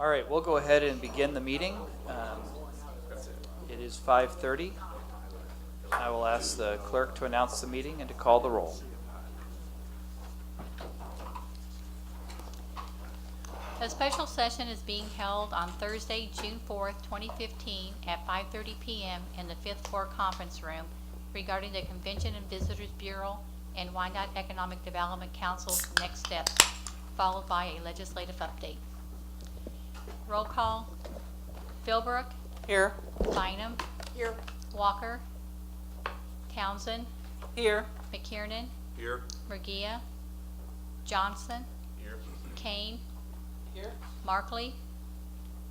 All right, we'll go ahead and begin the meeting. It is 5:30. I will ask the clerk to announce the meeting and to call the roll. A special session is being held on Thursday, June 4th, 2015 at 5:30 p.m. in the 5th floor conference room regarding the Convention and Visitors Bureau and Wyandotte Economic Development Council's next steps, followed by a legislative update. Roll call. Philbrook. Here. Bynum. Here. Walker. Townsend. Here. McKiernan. Here. Murguia. Johnson. Here. Kane. Here. Markley.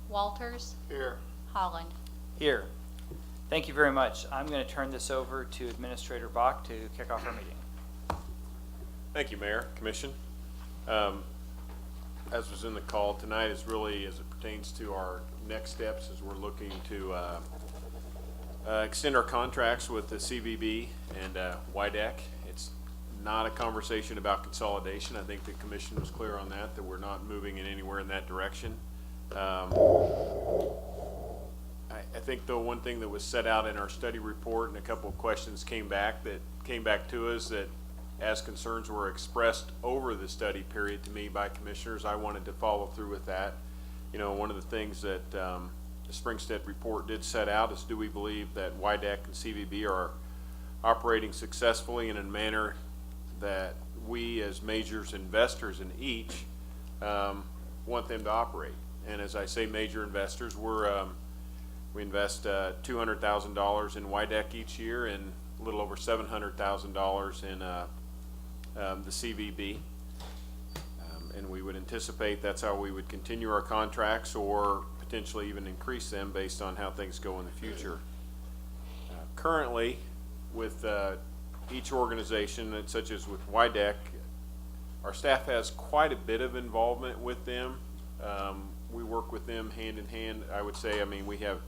Walters. Here. Holland. Here. Thank you very much. I'm going to turn this over to Administrator Bach to kick off our meeting. Thank you, Mayor, Commission. As was in the call tonight, is really as it pertains to our next steps as we're looking to extend our contracts with the CVB and Wyandotte. It's not a conversation about consolidation. I think the Commission was clear on that we're not moving in anywhere in that direction. I think the one thing that was set out in our study report and a couple of questions came back to us that as concerns were expressed over the study period to me by commissioners, I wanted to follow through with that. You know, one of the things that the Springstead report did set out is, do we believe that Wyandotte and CVB are operating successfully in a manner that we as major investors in each want them to operate? And as I say, major investors, we invest $200,000 in Wyandotte each year and a little over $700,000 in the CVB, and we would anticipate that's how we would continue our contracts or potentially even increase them based on how things go in the future. Currently, with each organization, such as with Wyandotte, our staff has quite a bit of involvement with them. We work with them hand in hand, I would say. I mean, we have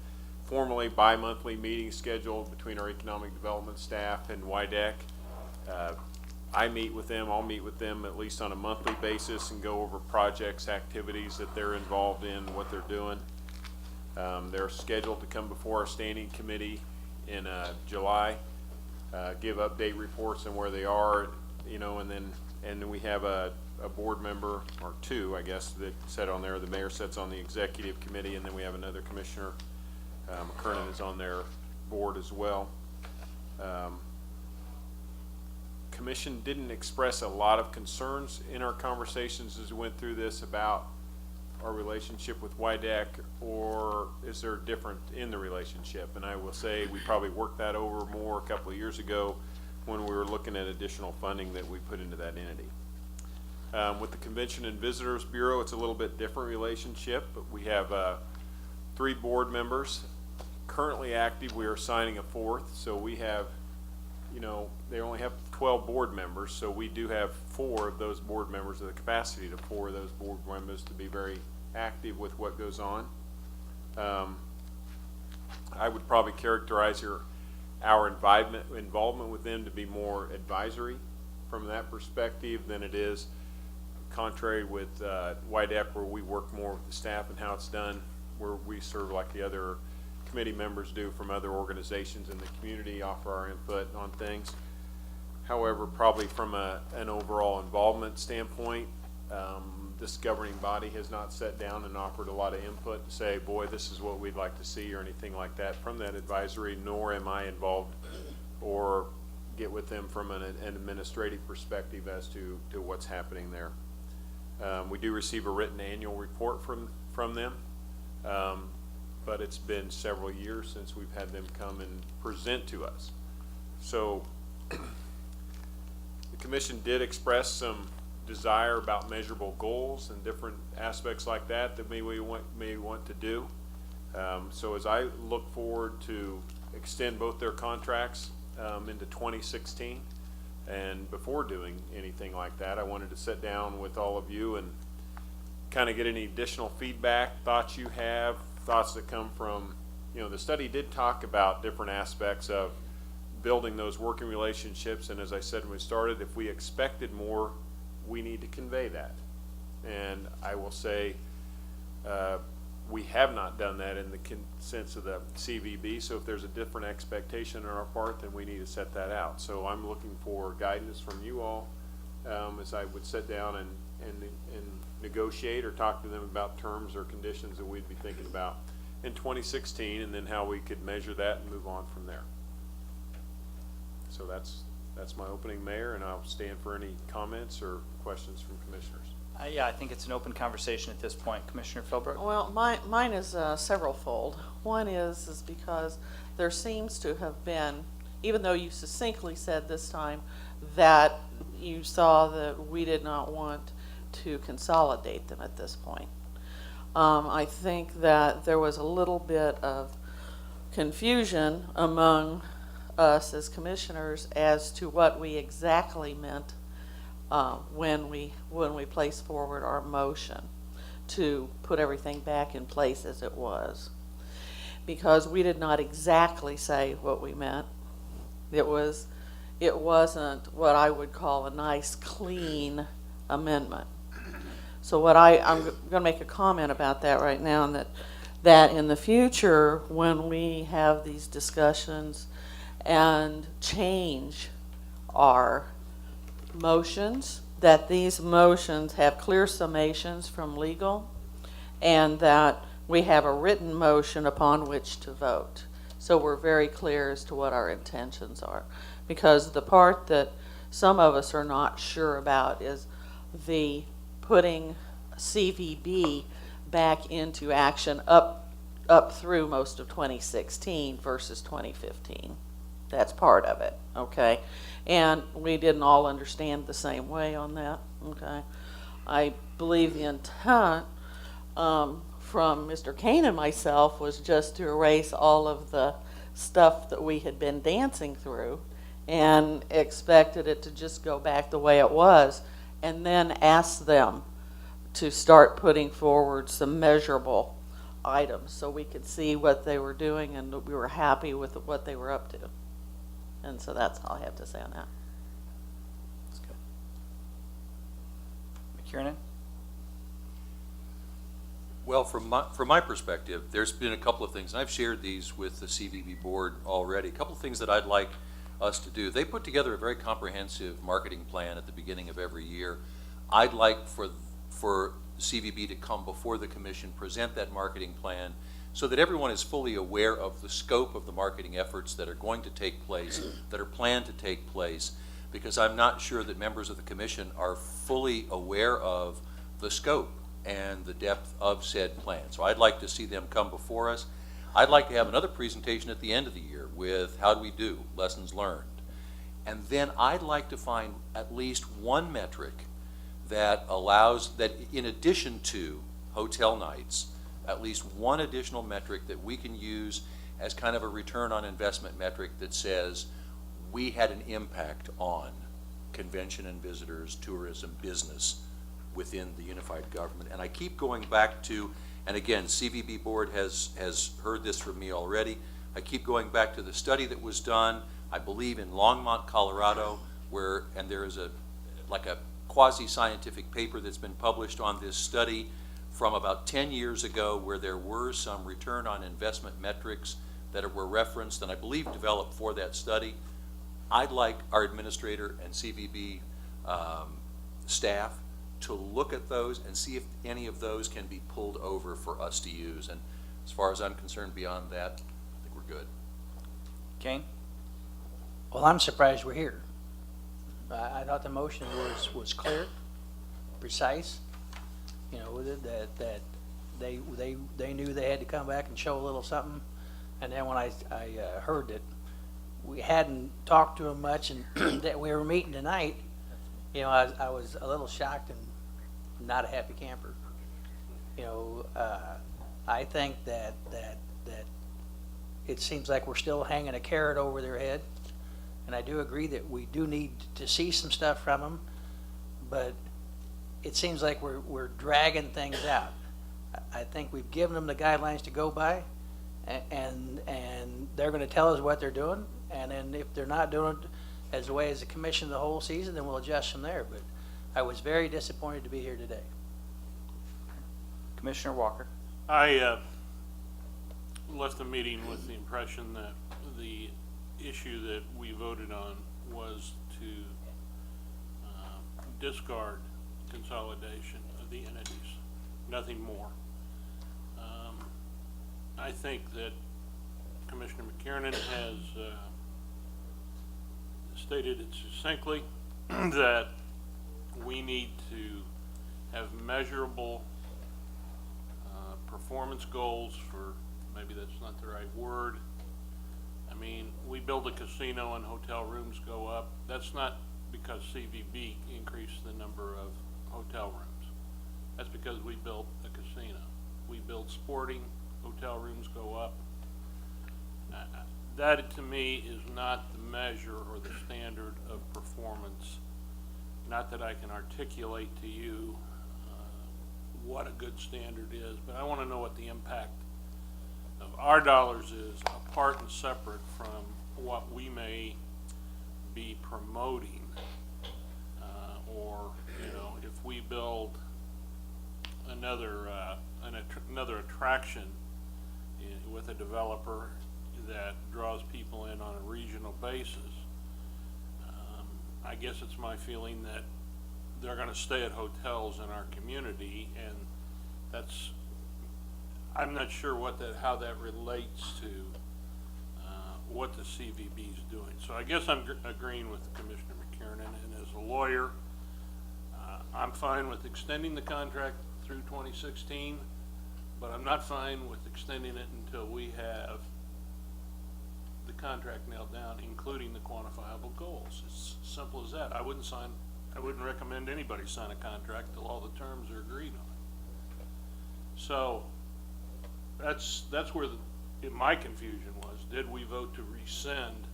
formally bi-monthly meetings scheduled between our economic development staff and Wyandotte. I meet with them, I'll meet with them at least on a monthly basis and go over projects, activities that they're involved in, what they're doing. They're scheduled to come before our standing committee in July, give update reports on where they are, you know, and then we have a board member, or two, I guess, that sit on there. The mayor sits on the executive committee, and then we have another commissioner. McKernan is on their board as well. Commission didn't express a lot of concerns in our conversations as we went through this about our relationship with Wyandotte, or is there different in the relationship? And I will say we probably worked that over more a couple of years ago when we were looking at additional funding that we put into that entity. With the Convention and Visitors Bureau, it's a little bit different relationship, but we have 3 board members currently active. We are signing a 4th, so we have, you know, they only have 12 board members, so we do have 4 of those board members, of the capacity to 4 of those board members to be very active with what goes on. I would probably characterize our involvement with them to be more advisory from that perspective than it is contrary with Wyandotte, where we work more with the staff and how it's done, where we serve like the other committee members do from other organizations in the community, offer our input on things. However, probably from an overall involvement standpoint, this governing body has not sat down and offered a lot of input to say, boy, this is what we'd like to see or anything like that from that advisory, nor am I involved or get with them from an administrative perspective as to what's happening there. We do receive a written annual report from them. But it's been several years since we've had them come and present to us. So the Commission did express some desire about measurable goals and different aspects like that may want to do. So as I look forward to extend both their contracts into 2016, and before doing anything like that, I wanted to sit down with all of you and kind of get any additional feedback, thoughts you have, thoughts that come from, you know, the study did talk about different aspects of building those working relationships, and as I said when we started, if we expected more, we need to convey that. And I will say We have not done that in the sense of the CVB, so if there's a different expectation on our part, then we need to set that out. So I'm looking for guidance from you all as I would sit down and negotiate or talk to them about terms or conditions that we'd be thinking about in 2016, and then how we could measure that and move on from there. So that's my opening, Mayor, and I'll stand for any comments or questions from commissioners. Yeah, I think it's an open conversation at this point. Commissioner Philbrook? Well, mine is several-fold. One is because there seems to have been, even though you succinctly said this time that you saw that we did not want to consolidate them at this point. I think that there was a little bit of confusion among us as commissioners as to what we exactly meant when we placed forward our motion to put everything back in place as it was, because we did not exactly say what we meant. It wasn't what I would call a nice clean amendment. So I'm going to make a comment about that right now, and that in the future, when we have these discussions and change our motions, that these motions have clear summations from legal, and that we have a written motion upon which to vote. So we're very clear as to what our intentions are. Because the part that some of us are not sure about is the putting CVB back into action up through most of 2016 versus 2015. That's part of it, okay? And we didn't all understand the same way on that, okay? I believe the intent from Mr. Kane and myself was just to erase all of the stuff that we had been dancing through and expected it to just go back the way it was, and then ask them to start putting forward some measurable items so we could see what they were doing and we were happy with what they were up to. And so that's all I have to say on that. That's good. McKiernan? Well, from my perspective, there's been a couple of things, and I've shared these with the CVB board already, a couple of things that I'd like us to do. They put together a very comprehensive marketing plan at the beginning of every year. I'd like for CVB to come before the commission, present that marketing plan, so that everyone is fully aware of the scope of the marketing efforts that are going to take place, that are planned to take place, because I'm not sure that members of the commission are fully aware of the scope and the depth of said plan. So I'd like to see them come before us. I'd like to have another presentation at the end of the year with how do we do, lessons learned. And then I'd like to find at least one metric that allows, that in addition to hotel nights, at least one additional metric that we can use as kind of a return on investment metric that says we had an impact on convention and visitors, tourism, business within the unified government. And I keep going back to, and again, CVB board has heard this from me already, I keep going back to the study that was done, I believe in Longmont, Colorado, where, and there is like a quasi-scientific paper that's been published on this study from about 10 years ago, where there were some return on investment metrics that were referenced and I believe developed for that study. I'd like our administrator and CVB staff to look at those and see if any of those can be pulled over for us to use. And as far as I'm concerned, beyond that, I think we're good. Kane? Well, I'm surprised we're here. I thought the motion was clear, precise. You know, that they knew they had to come back and show a little something. And then when I heard that we hadn't talked to them much and that we were meeting tonight, you know, I was a little shocked and not a happy camper. You know, I think that it seems like we're still hanging a carrot over their head. And I do agree that we do need to see some stuff from them, but it seems like we're dragging things out. I think we've given them the guidelines to go by, and they're going to tell us what they're doing, and then if they're not doing it as the way as the commission the whole season, then we'll adjust from there. But I was very disappointed to be here today. Commissioner Walker. I left the meeting with the impression that the issue that we voted on was to discard consolidation of the entities, nothing more. I think that Commissioner McKiernan has stated it succinctly that we need to have measurable performance goals for, maybe that's not the right word. I mean, we build a casino and hotel rooms go up. That's not because CVB increased the number of hotel rooms. That's because we built a casino. We build sporting, hotel rooms go up. That to me is not the measure or the standard of performance. Not that I can articulate to you what a good standard is, but I want to know what the impact of our dollars is, apart and separate from what we may be promoting. Or, you know, if we build another attraction with a developer that draws people in on a regional basis, I guess it's my feeling that they're going to stay at hotels in our community, and that's, I'm not sure how that relates to what the CVB is doing. So I guess I'm agreeing with Commissioner McKiernan, and as a lawyer, I'm fine with extending the contract through 2016, but I'm not fine with extending it until we have the contract nailed down, including the quantifiable goals. It's simple as that. I wouldn't recommend anybody sign a contract till all the terms are agreed on. So that's where my confusion was. Did we vote to rescind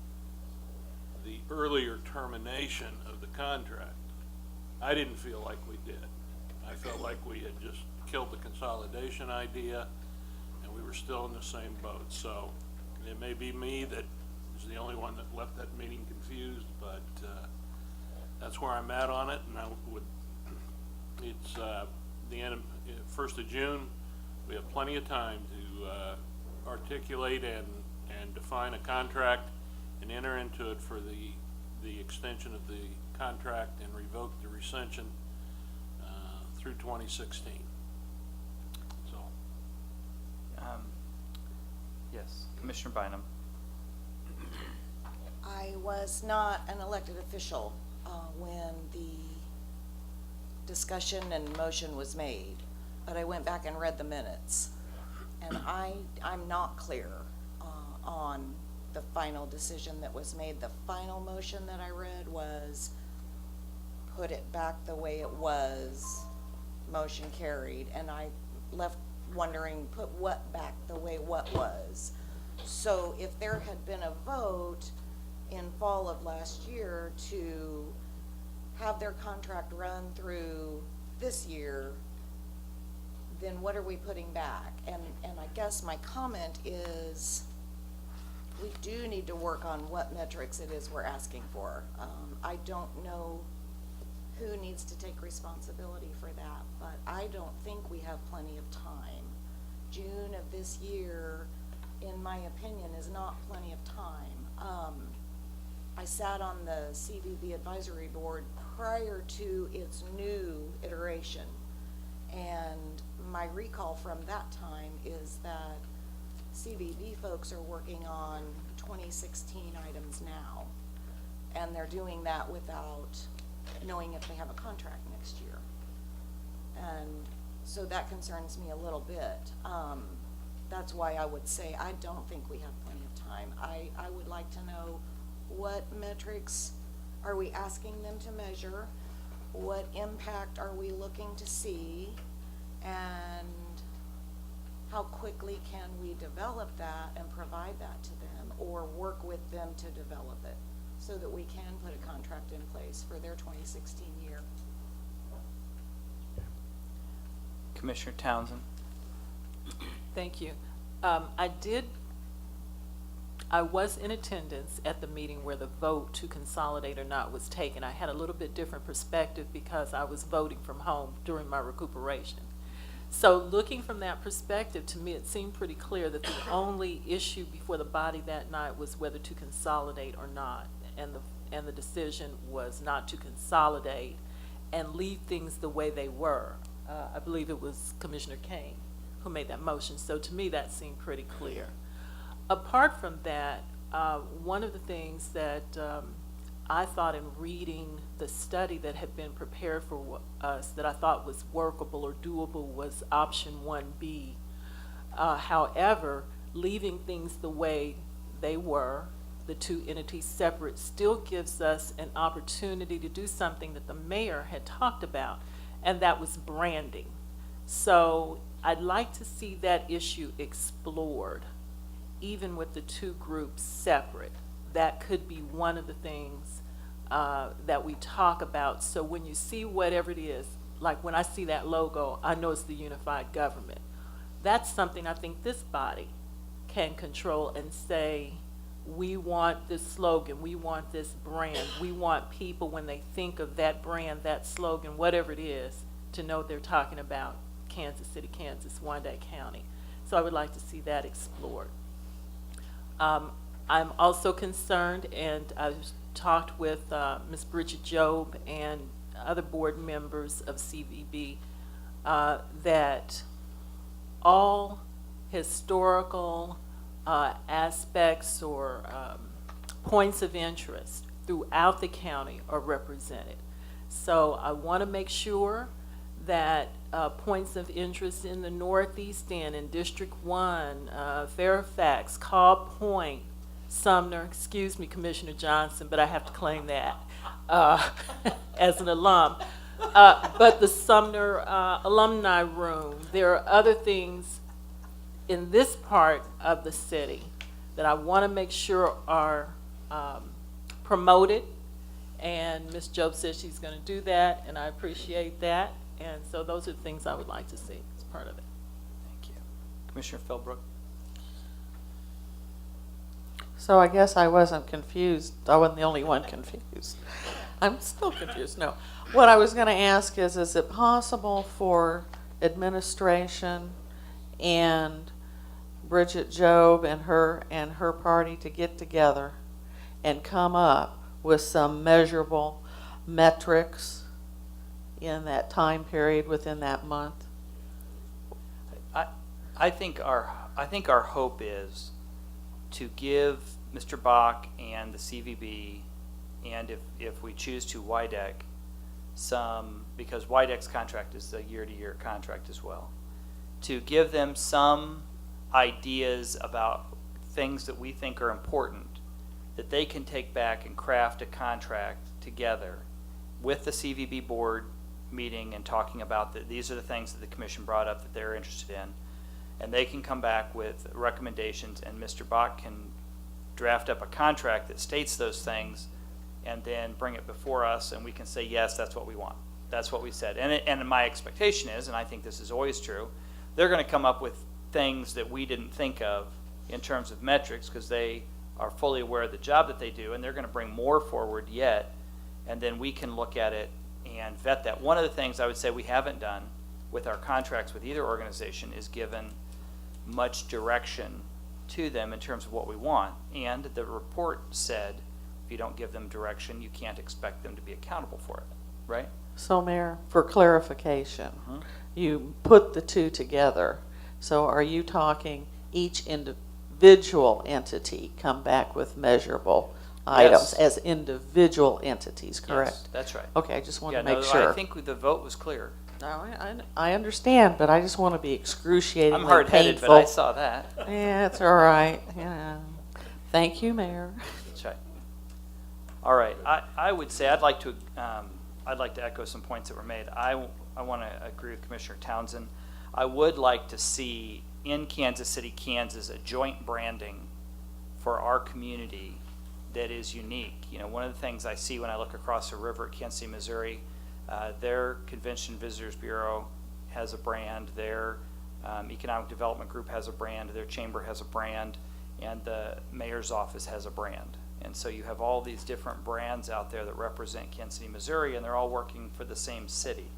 the earlier termination of the contract? I didn't feel like we did. I felt like we had just killed the consolidation idea, and we were still in the same boat. So it may be me that was the only one that left that meeting confused, but that's where I'm at on it. And it's the end of 1st of June. We have plenty of time to articulate and define a contract and enter into it for the extension of the contract and revoke the rescission through 2016. So. Yes, Commissioner Bynum. I was not an elected official when the discussion and motion was made, but I went back and read the minutes, and I'm not clear on the final decision that was made. The final motion that I read was put it back the way it was, motion carried, and I left wondering, put what back the way what was. So if there had been a vote in fall of last year to have their contract run through this year, then what are we putting back? And I guess my comment is we do need to work on what metrics it is we're asking for. I don't know who needs to take responsibility for that, but I don't think we have plenty of time. June of this year, in my opinion, is not plenty of time. I sat on the CVB advisory board prior to its new iteration, and my recall from that time is that CVB folks are working on 2016 items now, and they're doing that without knowing if they have a contract next year. And so that concerns me a little bit. That's why I would say I don't think we have plenty of time. I would like to know what metrics are we asking them to measure, what impact are we looking to see, and how quickly can we develop that and provide that to them, or work with them to develop it so that we can put a contract in place for their 2016 year. Commissioner Townsend. Thank you. I was in attendance at the meeting where the vote to consolidate or not was taken. I had a little bit different perspective because I was voting from home during my recuperation. So looking from that perspective, to me, it seemed pretty clear that the only issue before the body that night was whether to consolidate or not. And the decision was not to consolidate and leave things the way they were. I believe it was Commissioner Kane who made that motion. So to me, that seemed pretty clear. Apart from that, one of the things that I thought in reading the study that had been prepared for us that I thought was workable or doable was option 1B. However, leaving things the way they were, the two entities separate, still gives us an opportunity to do something that the mayor had talked about, and that was branding. So I'd like to see that issue explored, even with the two groups separate. That could be one of the things that we talk about. So when you see whatever it is, like when I see that logo, I know it's the unified government. That's something I think this body can control and say, we want this slogan, we want this brand, we want people when they think of that brand, that slogan, whatever it is, to know they're talking about Kansas City, Kansas, Wyandotte County. So I would like to see that explored. I'm also concerned, and I've talked with Ms. Bridget Job and other board members of CVB, that all historical aspects or points of interest throughout the county are represented. So I want to make sure that points of interest in the Northeast End, in District 1, Fairfax, Cobb Point, Sumner, excuse me, Commissioner Johnson, but I have to claim that as an alum. But the Sumner Alumni Room, there are other things in this part of the city that I want to make sure are promoted. And Ms. Job says she's going to do that, and I appreciate that. And so those are the things I would like to see as part of it. Thank you. Commissioner Philbrook? So I guess I wasn't confused. I wasn't the only one confused. I'm still confused. No. What I was going to ask is it possible for administration and Bridget Job and her party to get together and come up with some measurable metrics in that time period within that month? I think our hope is to give Mr. Bach and the CVB, and if we choose to WIDEC, because WIDEC's contract is a year-to-year contract as well, to give them some ideas about things that we think are important that they can take back and craft a contract together with the CVB board meeting and talking about that these are the things that the commission brought up that they're interested in, and they can come back with recommendations, and Mr. Bach can draft up a contract that states those things and then bring it before us, and we can say, yes, that's what we want. That's what we said. And my expectation is, and I think this is always true, they're going to come up with things that we didn't think of in terms of metrics because they are fully aware of the job that they do, and they're going to bring more forward yet, and then we can look at it and vet that. One of the things I would say we haven't done with our contracts with either organization is given much direction to them in terms of what we want, and the report said if you don't give them direction, you can't expect them to be accountable for it, right? So, Mayor, for clarification, you put the two together. So are you talking each individual entity come back with measurable items as individual entities, correct? Yes, that's right. Okay, I just want Yeah, to make no, sure. I think the vote was clear. No, I understand, but I just want to be excruciatingly I'm hard-headed, painful. but I saw that. Yeah, it's all right. Yeah. Thank you, Mayor. That's right. All right. I would say I'd like to echo some points that were made. I want to agree with Commissioner Townsend. I would like to see in Kansas City, Kansas, a joint branding for our community that is unique. You know, one of the things I see when I look across the river at Kansas City, Missouri, their Convention Visitors Bureau has a brand, their Economic Development Group has a brand, their chamber has a brand, and the mayor's office has a brand. And so you have all these different brands out there that represent Kansas City, Missouri, and they're all working for the same city.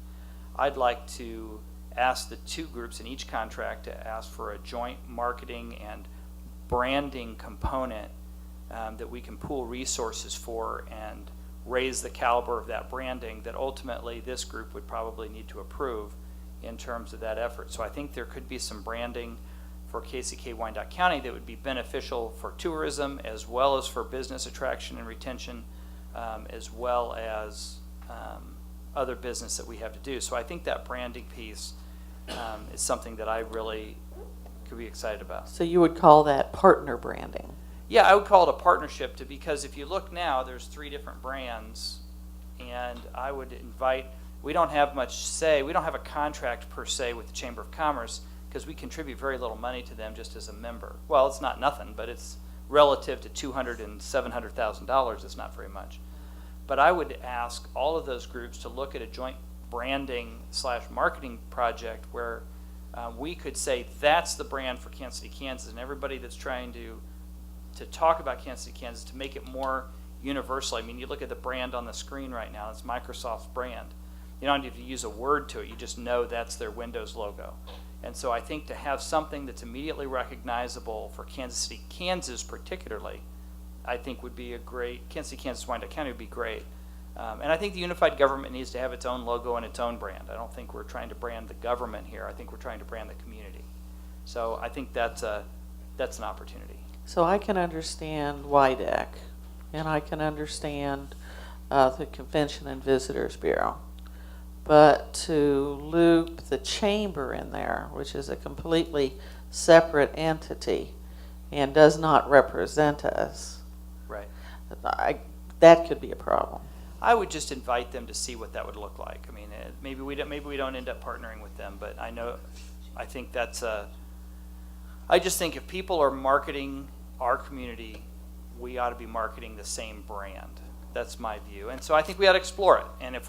I'd like to ask the two groups in each contract to ask for a joint marketing and branding component that we can pool resources for and raise the caliber of that branding that ultimately this group would probably need to approve in terms of that effort. So I think there could be some branding for KCK Wyandotte County that would be beneficial for tourism as well as for business attraction and retention, as well as other business that we have to do. So I think that branding piece is something that I really could be excited about. So you would call that partner branding? Yeah, I would call it a partnership because if you look now, there's 3 different brands, and I would invite, we don't have much say, we don't have a contract per se with the Chamber of Commerce because we contribute very little money to them just as a member. Well, it's not nothing, but it's relative to $200,000 and $700,000, it's not very much. But I would ask all of those groups to look at a joint branding / marketing project where we could say that's the brand for Kansas City, Kansas, and everybody that's trying to talk about Kansas City, Kansas, to make it more universal. I mean, you look at the brand on the screen right now, it's Microsoft's brand. You don't have to use a word to it, you just know that's their Windows logo. And so I think to have something that's immediately recognizable for Kansas City, Kansas particularly, I think would be a great, Kansas City, Kansas, Wyandotte County would be great. And I think the unified government needs to have its own logo and its own brand. I don't think we're trying to brand the government here. I think we're trying to brand the community. So I think that's an opportunity. So I can understand WIDEC, and I can understand the Convention and Visitors Bureau. But to loop the chamber in there, which is a completely separate entity and does not represent us, Right. that could be a problem. I would just invite them to see what that would look like. I mean, maybe we don't end up partnering with them, but I think that's I just think if people are marketing our community, we ought to be marketing the same brand. That's my view. And so I think we ought to explore it. And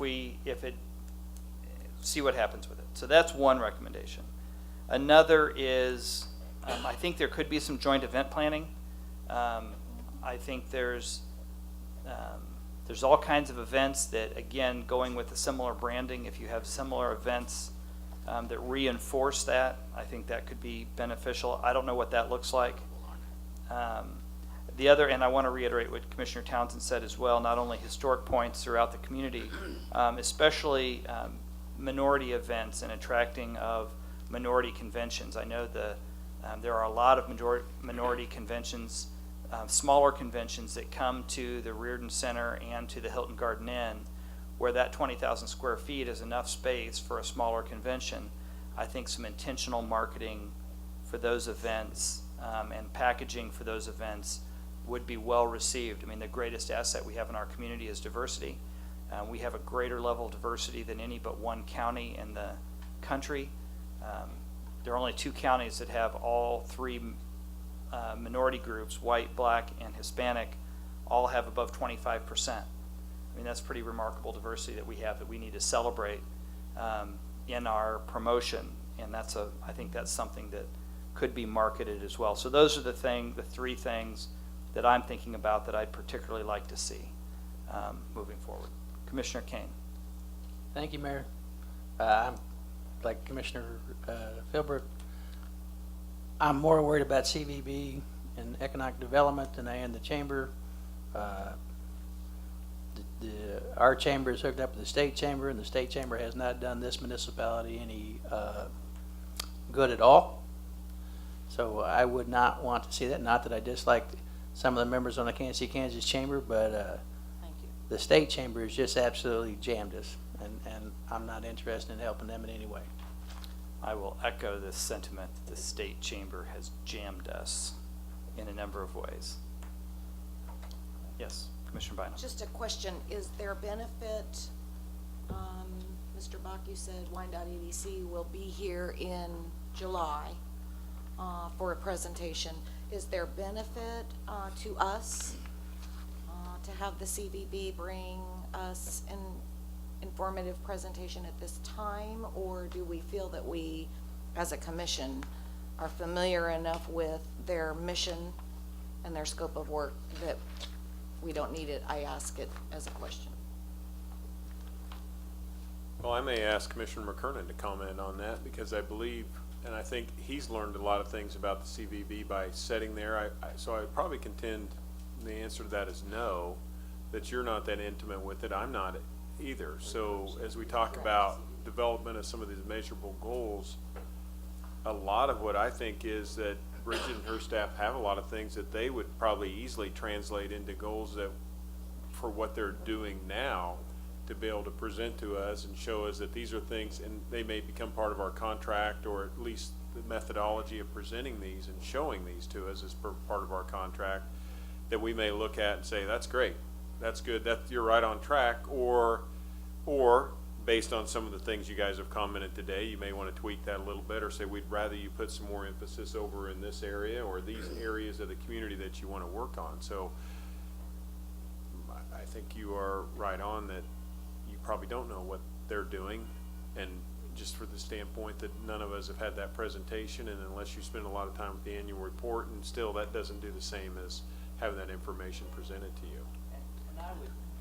see what happens with it. So that's one recommendation. Another is, I think there could be some joint event planning. I think there's all kinds of events that, again, going with a similar branding, if you have similar events that reinforce that, I think that could be beneficial. I don't know what that looks like. The other, and I want to reiterate what Commissioner Townsend said as well, not only historic points throughout the community, especially minority events and attracting of minority conventions. I know there are a lot of minority conventions, smaller conventions that come to the Reardon Center and to the Hilton Garden Inn, where that 20,000 square feet is enough space for a smaller convention. I think some intentional marketing for those events and packaging for those events would be well received. I mean, the greatest asset we have in our community is diversity. We have a greater level of diversity than any but one county in the country. There are only 2 counties that have all 3 minority groups, white, black, and Hispanic, all have above 25%. I mean, that's pretty remarkable diversity that we have that we need to celebrate in our promotion. And I think that's something that could be marketed as well. So those are the 3 things that I'm thinking about that I'd particularly like to see moving forward. Commissioner Kane. Thank you, Mayor. Like Commissioner Philbrook, I'm more worried about CVB and economic development than I am the chamber. Our chamber is hooked up with the state chamber, and the state chamber has not done this municipality any good at all. So I would not want to see that. Not that I dislike some of the members on the Kansas City, Kansas chamber, but the state chamber has just absolutely jammed us, and I'm not interested in helping them in any way. I will echo this sentiment that the state chamber has jammed us in a number of ways. Yes, Commissioner Bynum. Just a question, is there benefit, Mr. Bach, you said Wyandotte EDC will be here in July for a presentation. Is there benefit to us to have the CVB bring us an informative presentation at this time, or do we feel that we, as a commission, are familiar enough with their mission and their scope of work that we don't need it? I ask it as a question. Well, I may ask Commissioner McKernan to comment on that, because I believe, and I think he's learned a lot of things about the CVB by sitting there. So I would probably contend the answer to that is no, that you're not that intimate with it. I'm not either. So as we talk about development of some of these measurable goals, a lot of what I think is that Bridget and her staff have a lot of things that they would probably easily translate into goals that, for what they're doing now, to be able to present to us and show us that these are things, and they may become part of our contract, or at least the methodology of presenting these and showing these to us as part of our contract, that we may look at and say, that's great, that's good, that you're right on track, or based on some of the things you guys have commented today, you may want to tweak that a little bit, or say, we'd rather you put some more emphasis over in this area or these areas of the community that you want to work on. So I think you are right on that you probably don't know what they're doing, and just for the standpoint that none of us have had that presentation, and unless you spend a lot of time with the annual report, and still that doesn't do the same as having that information presented to you. And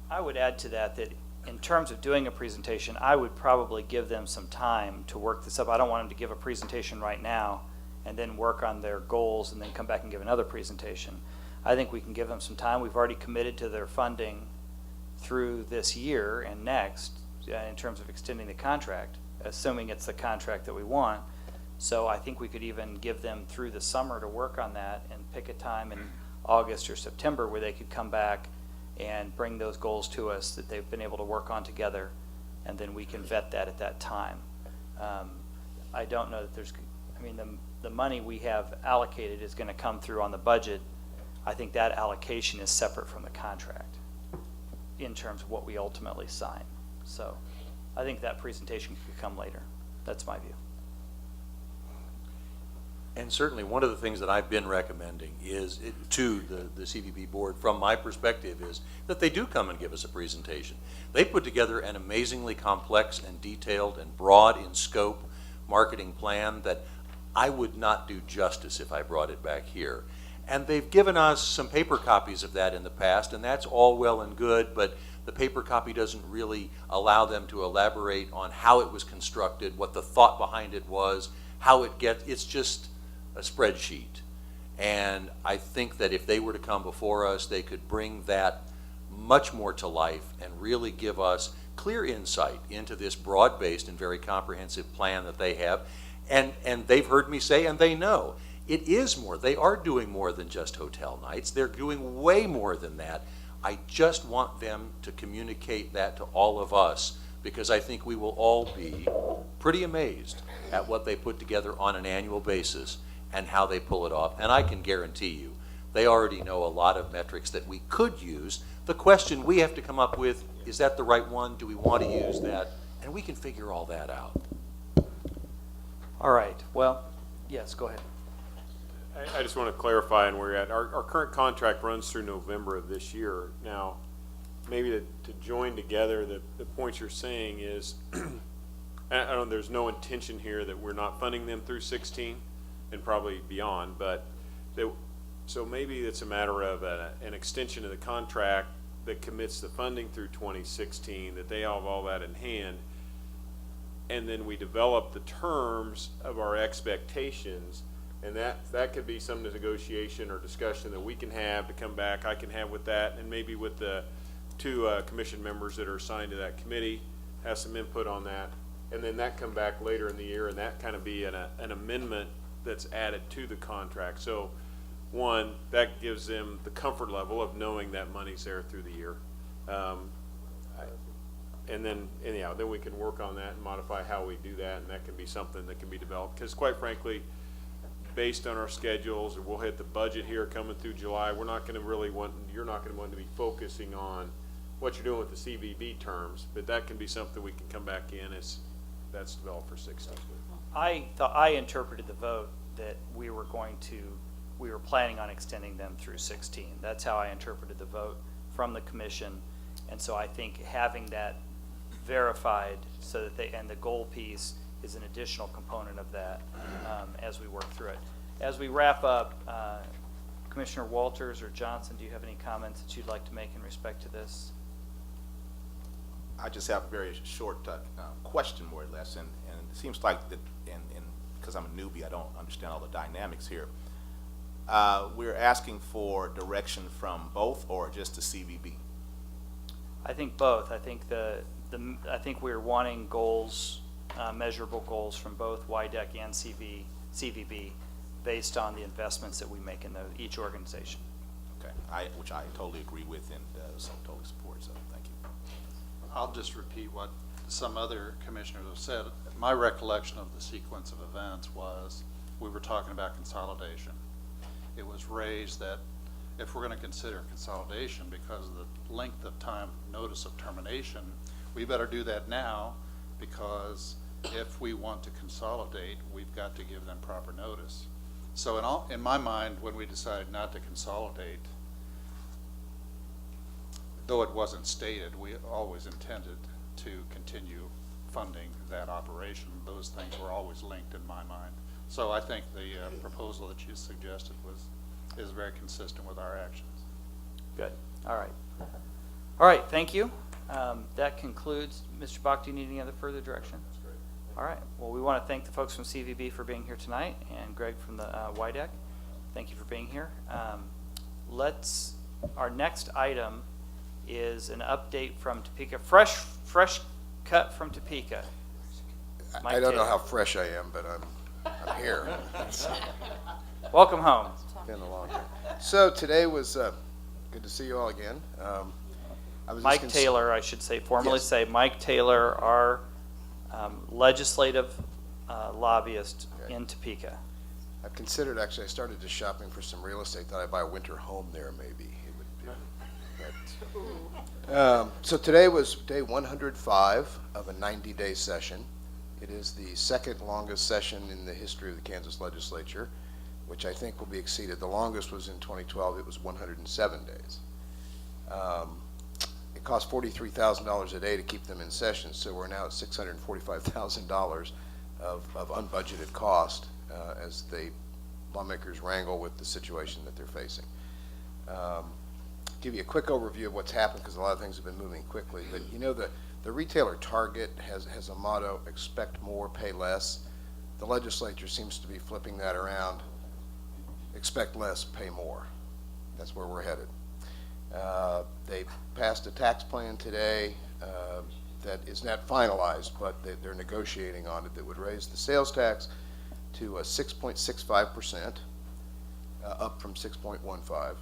I would add to that in terms of doing a presentation, I would probably give them some time to work this up. I don't want them to give a presentation right now and then work on their goals and then come back and give another presentation. I think we can give them some time. We've already committed to their funding through this year and next in terms of extending the contract, assuming it's the contract that we want. So I think we could even give them through the summer to work on that and pick a time in August or September where they could come back and bring those goals to us that they've been able to work on together, and then we can vet that at that time. I don't know that there's, I mean, the money we have allocated is going to come through on the budget. I think that allocation is separate from the contract in terms of what we ultimately sign. So I think that presentation could come later. That's my view. And certainly one of the things that I've been recommending is to the CVB board, from my perspective, is that they do come and give us a presentation. They put together an amazingly complex and detailed and broad in scope marketing plan that I would not do justice if I brought it back here. And they've given us some paper copies of that in the past, and that's all well and good, but the paper copy doesn't really allow them to elaborate on how it was constructed, what the thought behind it was, how it gets, it's just a spreadsheet. And I think that if they were to come before us, they could bring that much more to life and really give us clear insight into this broad-based and very comprehensive plan that they have. And they've heard me say, and they know, it is more. They are doing more than just hotel nights. They're doing way more than that. I just want them to communicate that to all of us, because I think we will all be pretty amazed at what they put together on an annual basis and how they pull it off. And I can guarantee you, they already know a lot of metrics that we could use. The question we have to come up with, is that the right one? Do we want to use that? And we can figure all that out. All right. Well, yes, go ahead. I just want to clarify on where you're at. Our current contract runs through November of this year. Now, maybe to join together the points you're saying is, I don't, there's no intention here that we're not funding them through 16 and probably beyond, but so maybe it's a matter of an extension of the contract that commits the funding through 2016, that they have all that in hand, and then we develop the terms of our expectations. And that could be some negotiation or discussion that we can have to come back, I can have with that, and maybe with the two commission members that are assigned to that committee, have some input on that. And then that come back later in the year, and that kind of be an amendment that's added to the contract. So one, that gives them the comfort level of knowing that money's there through the year. And then we can work on that and modify how we do that, and that can be something that can be developed. Because quite frankly, based on our schedules, and we'll hit the budget here coming through July, we're not going to really want, you're not going to want to be focusing on what you're doing with the CVB terms, but that can be something we can come back in as that's developed for 16. I interpreted the vote that we were planning on extending them through 16. That's how I interpreted the vote from the commission. And so I think having that verified so that and the goal piece is an additional component of that as we work through it. As we wrap up, Commissioner Walters or Johnson, do you have any comments that you'd like to make in respect to this? I just have a very short question, more or less, and it seems like that, and because I'm a newbie, I don't understand all the dynamics here. We're asking for direction from both, or just the CVB? I think both. I think I think we're wanting goals, measurable goals from both WYDEC and CVB based on the investments that we make in each organization. Okay, which I totally agree with and so totally support, so thank you. I'll just repeat what some other commissioners have said. My recollection of the sequence of events was we were talking about consolidation. It was raised that if we're going to consider consolidation because of the length of time notice of termination, we better do that now, because if we want to consolidate, we've got to give them proper notice. So in my mind, when we decided not to consolidate, though it wasn't stated, we always intended to continue funding that operation. Those things were always linked in my mind. So I think the proposal that you suggested is very consistent with our actions. Good. All right. All right. Thank you. That concludes. Mr. Bach, do you need any other further direction? That's great. All right. Well, we want to thank the folks from CVB for being here tonight, and Greg from the WYDEC. Thank you for being here. Our next item is an update from Topeka. Fresh cut from Topeka. Mike I don't know Taylor. how fresh I am, but I'm here. Welcome home. It's been a long time. So today was good to see you all again. I was Mike Taylor, I should say, formally Yes. say, Mike Taylor, our legislative lobbyist Okay. in Topeka. I've considered, actually, I started just shopping for some real estate. Thought I'd buy a winter home there, maybe. It would be, so today was day 105 of a 90-day session. It is the second longest session in the history of the Kansas legislature, which I think will be exceeded. The longest was in 2012. It was 107 days. It cost $43,000 a day to keep them in session, so we're now at $645,000 of unbudgeted cost as lawmakers wrangle with the situation that they're facing. Give you a quick overview of what's happened, because a lot of things have been moving quickly. But you know, the retailer Target has a motto: expect more, pay less. The legislature seems to be flipping that around: expect less, pay more. That's where we're headed. They passed a tax plan today that is not finalized, but they're negotiating on it, that would raise the sales tax to 6.65%, up from 6.15.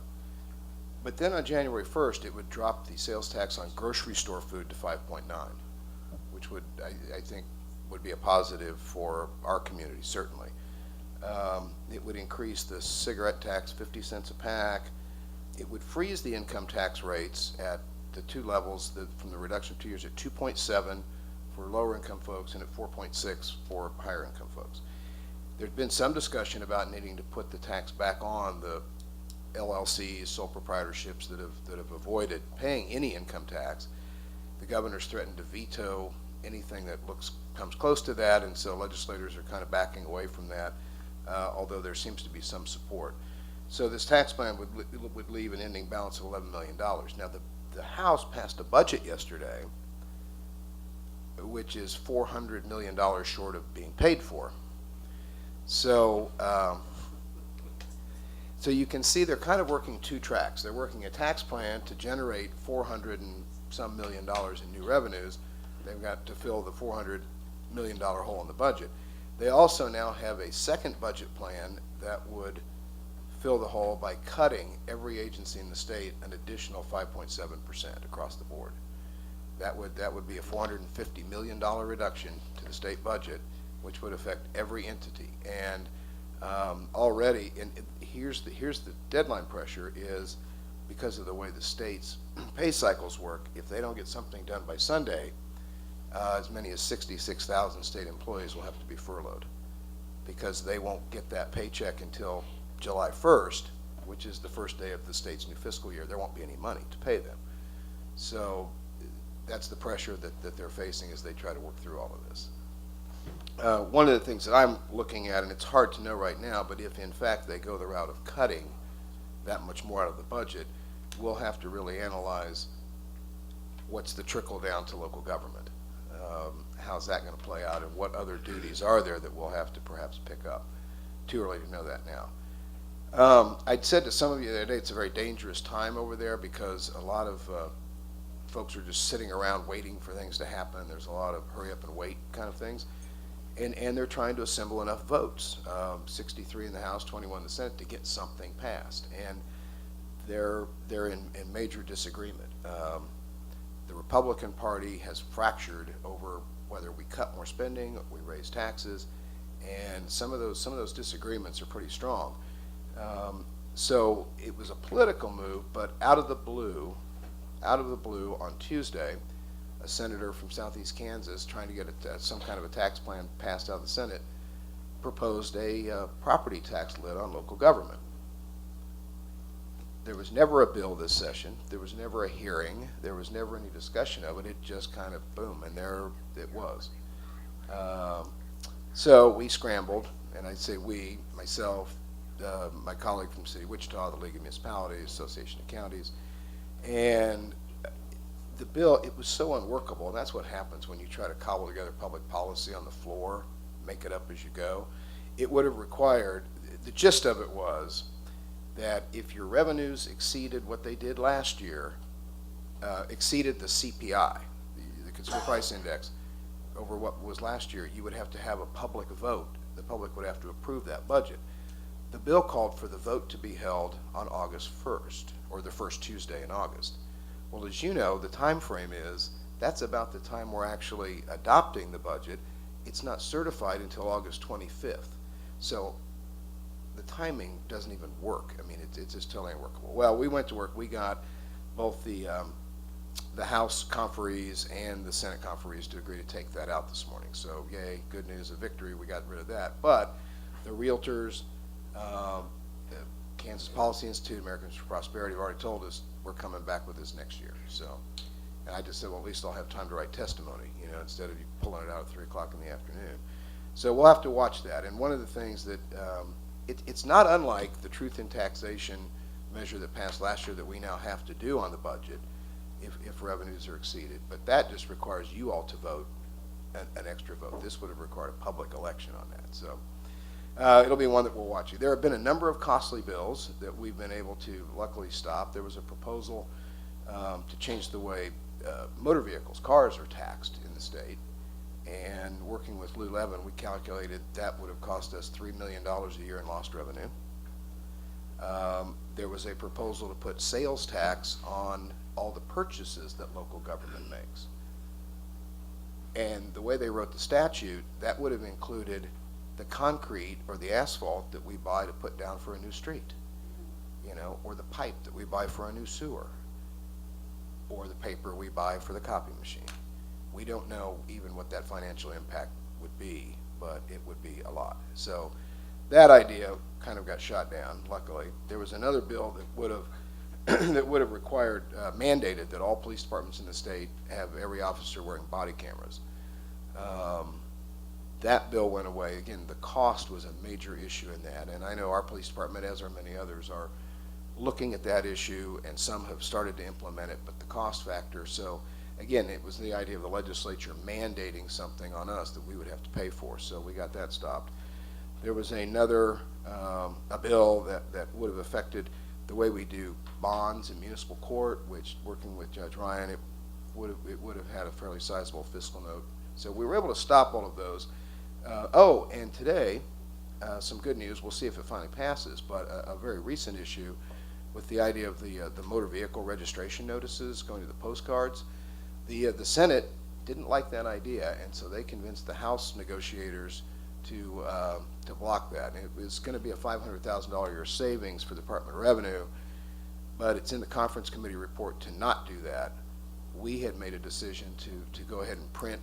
But then on January 1st, it would drop the sales tax on grocery store food to 5.9, which would, I think, would be a positive for our community, certainly. It would increase the cigarette tax 50 cents a pack. It would freeze the income tax rates at the two levels, from the reduction of 2 years, at 2.7 for lower income folks and at 4.6 for higher income folks. There's been some discussion about needing to put the tax back on the LLCs, sole proprietorships that have avoided paying any income tax. The governor's threatened to veto anything that comes close to that, and so legislators are kind of backing away from that, although there seems to be some support. So this tax plan would leave an ending balance of $11 million. Now the House passed a budget yesterday, which is $400 million short of being paid for. So so you can see they're kind of working two tracks. They're working a tax plan to generate $400 and some million in new revenues. They've got to fill the $400 million hole in the budget. They also now have a second budget plan that would fill the hole by cutting every agency in the state an additional 5.7% across the board. That would be a $450 million reduction to the state budget, which would affect every entity. And already, and here's the deadline pressure, is because of the way the state's pay cycles work. If they don't get something done by Sunday, as many as 66,000 state employees will have to be furloughed, because they won't get that paycheck until July 1st, which is the first day of the state's new fiscal year. There won't be any money to pay them. So that's the pressure that they're facing as they try to work through all of this. One of the things that I'm looking at, and it's hard to know right now, but if in fact they go the route of cutting that much more out of the budget, we'll have to really analyze what's the trickle down to local government? How's that going to play out, and what other duties are there that we'll have to perhaps pick up? Too early to know that now. I'd said to some of you the other day, it's a very dangerous time over there because a lot of folks are just sitting around waiting for things to happen. There's a lot of hurry up and wait kind of things. And they're trying to assemble enough votes, 63 in the House, 21 in the Senate, to get something passed. And they're in major disagreement. The Republican Party has fractured over whether we cut more spending, or we raise taxes, and some of those disagreements are pretty strong. So it was a political move, but out of the blue on Tuesday, a senator from southeast Kansas trying to get some kind of a tax plan passed out of the Senate proposed a property tax lid on local government. There was never a bill this session. There was never a hearing. There was never any discussion of it. It just kind of boom, and there it was. So we scrambled, and I'd say we, myself, my colleague from City of Wichita, the League of Municipalities, Association of Counties, and the bill, it was so unworkable, and that's what happens when you try to cobble together public policy on the floor, make it up as you go. It would have required, the gist of it was that if your revenues exceeded what they did last year, exceeded the CPI, the Consumer Price Index, over what was last year, you would have to have a public vote. The public would have to approve that budget. The bill called for the vote to be held on August 1st, or the first Tuesday in August. Well, as you know, the time frame is, that's about the time we're actually adopting the budget. It's not certified until August 25th. So the timing doesn't even work. I mean, it's just totally unworkable. Well, we went to work. We got both the House conferees and the Senate conferees to agree to take that out this morning. So, yay, good news, a victory. We got rid of that. But the realtors, the Kansas Policy Institute, Americans for Prosperity have already told us we're coming back with this next year. So, and I just said, well, at least I'll have time to write testimony, you know, instead of you pulling it out at 3 o'clock in the afternoon. So we'll have to watch that. And one of the things that, it's not unlike the truth in taxation measure that passed last year that we now have to do on the budget if revenues are exceeded. But that just requires you all to vote an extra vote. This would have required a public election on that. So it'll be one that we'll watch. There have been a number of costly bills that we've been able to luckily stop. There was a proposal to change the way motor vehicles, cars, are taxed in the state. And working with Lou Levin, we calculated that would have cost us $3 million a year in lost revenue. There was a proposal to put sales tax on all the purchases that local government makes. And the way they wrote the statute, that would have included the concrete or the asphalt that we buy to put down for a new street, you know, or the pipe that we buy for a new sewer, or the paper we buy for the copy machine. We don't know even what that financial impact would be, but it would be a lot. So that idea kind of got shot down, luckily. There was another bill that would have that would have required, mandated that all police departments in the state have every officer wearing body cameras. That bill went away. Again, the cost was a major issue in that, and I know our police department, as are many others, are looking at that issue, and some have started to implement it, but the cost factor. So again, it was the idea of the legislature mandating something on us that we would have to pay for, so we got that stopped. There was another a bill that would have affected the way we do bonds in municipal court, which, working with Judge Ryan, it would have had a fairly sizable fiscal note. So we were able to stop all of those. Oh, and today, some good news. We'll see if it finally passes, but a very recent issue with the idea of the motor vehicle registration notices going to the postcards. The Senate didn't like that idea, and so they convinced the House negotiators to block that. And it was going to be a $500,000 a year savings for the Department of Revenue, but it's in the conference committee report to not do that. We had made a decision to go ahead and print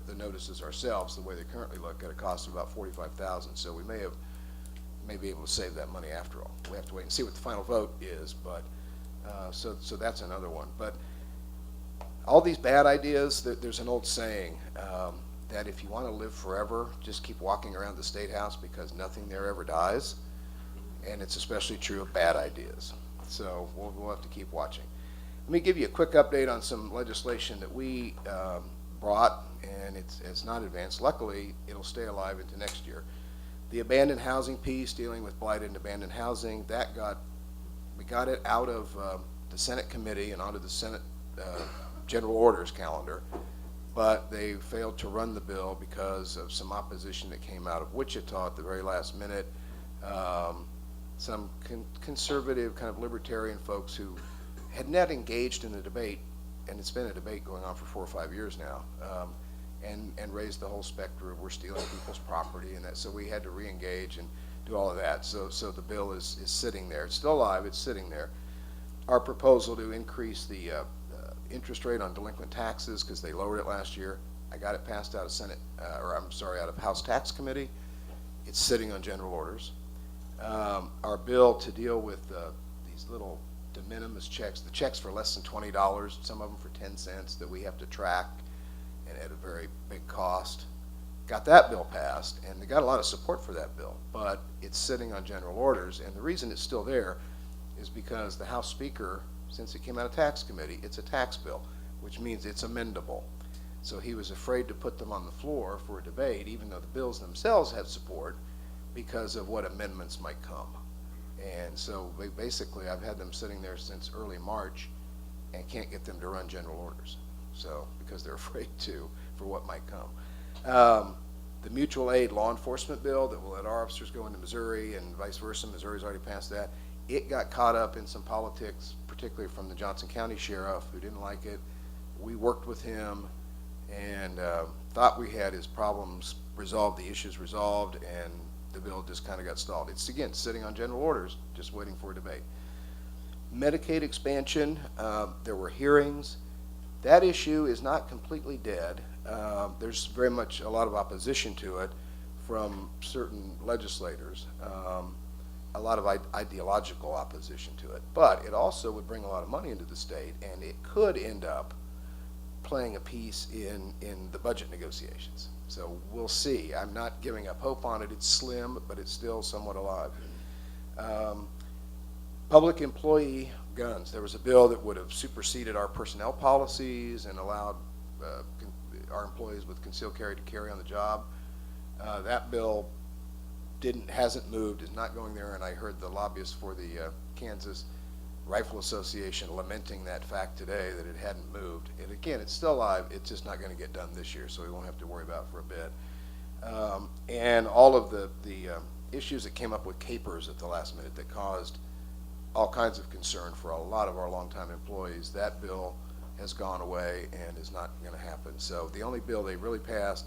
the notices ourselves the way they currently look at a cost of about $45,000. So we may be able to save that money after all. We have to wait and see what the final vote is, but so that's another one. But all these bad ideas, there's an old saying that if you want to live forever, just keep walking around the State House because nothing there ever dies. And it's especially true of bad ideas. So we'll have to keep watching. Let me give you a quick update on some legislation that we brought, and it's not advanced. Luckily, it'll stay alive into next year. The abandoned housing piece, dealing with blighted and abandoned housing, we got it out of the Senate committee and onto the Senate general orders calendar, but they failed to run the bill because of some opposition that came out of Wichita at the very last minute. Some conservative, kind of libertarian folks who had not engaged in the debate, and it's been a debate going on for 4 or 5 years now, and raised the whole specter of we're stealing people's property and that. So we had to re-engage and do all of that. So the bill is sitting there. It's still alive. It's sitting there. Our proposal to increase the interest rate on delinquent taxes, because they lowered it last year, I got it passed out of out of House Tax Committee. It's sitting on general orders. Our bill to deal with these little de minimis checks, the checks for less than $20, some of them for 10 cents that we have to track and at a very big cost. Got that bill passed, and they got a lot of support for that bill, but it's sitting on general orders, and the reason it's still there is because the House Speaker, since it came out of Tax Committee, it's a tax bill, which means it's amendable. So he was afraid to put them on the floor for a debate, even though the bills themselves have support, because of what amendments might come. And so basically I've had them sitting there since early March and can't get them to run general orders. So, because they're afraid to, for what might come. The mutual aid law enforcement bill that will let our officers go into Missouri and vice versa, Missouri's already passed that. It got caught up in some politics, particularly from the Johnson County Sheriff, who didn't like it. We worked with him and thought we had his problems resolved, the issues resolved, and the bill just kind of got stalled. It's, again, sitting on general orders, just waiting for a debate. Medicaid expansion, there were hearings. That issue is not completely dead. There's very much a lot of opposition to it from certain legislators, a lot of ideological opposition to it. But it also would bring a lot of money into the state, and it could end up playing a piece in the budget negotiations. So we'll see. I'm not giving up hope on it. It's slim, but it's still somewhat alive. Public employee guns. There was a bill that would have superseded our personnel policies and allowed our employees with concealed carry to carry on the job. That bill hasn't moved, is not going there, and I heard the lobbyists for the Kansas Rifle Association lamenting that fact today, that it hadn't moved. And again, it's still alive. It's just not going to get done this year, so we won't have to worry about it for a bit. And all of the issues that came up with capers at the last minute that caused all kinds of concern for a lot of our longtime employees, that bill has gone away and is not going to happen. So the only bill they really passed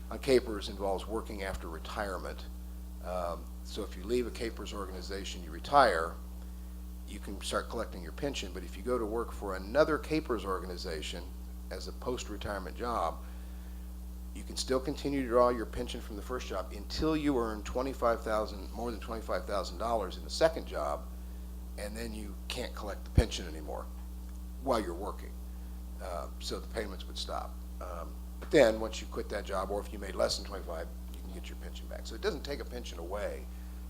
on capers involves working after retirement. So if you leave a capers organization, you retire, you can start collecting your pension, but if you go to work for another capers organization as a post-retirement job, you can still continue to draw your pension from the first job until you earn more than $25,000 in the second job, and then you can't collect the pension anymore while you're working. So the payments would stop. But then once you quit that job, or if you made less than 25, you can get your pension back. So it doesn't take a pension away.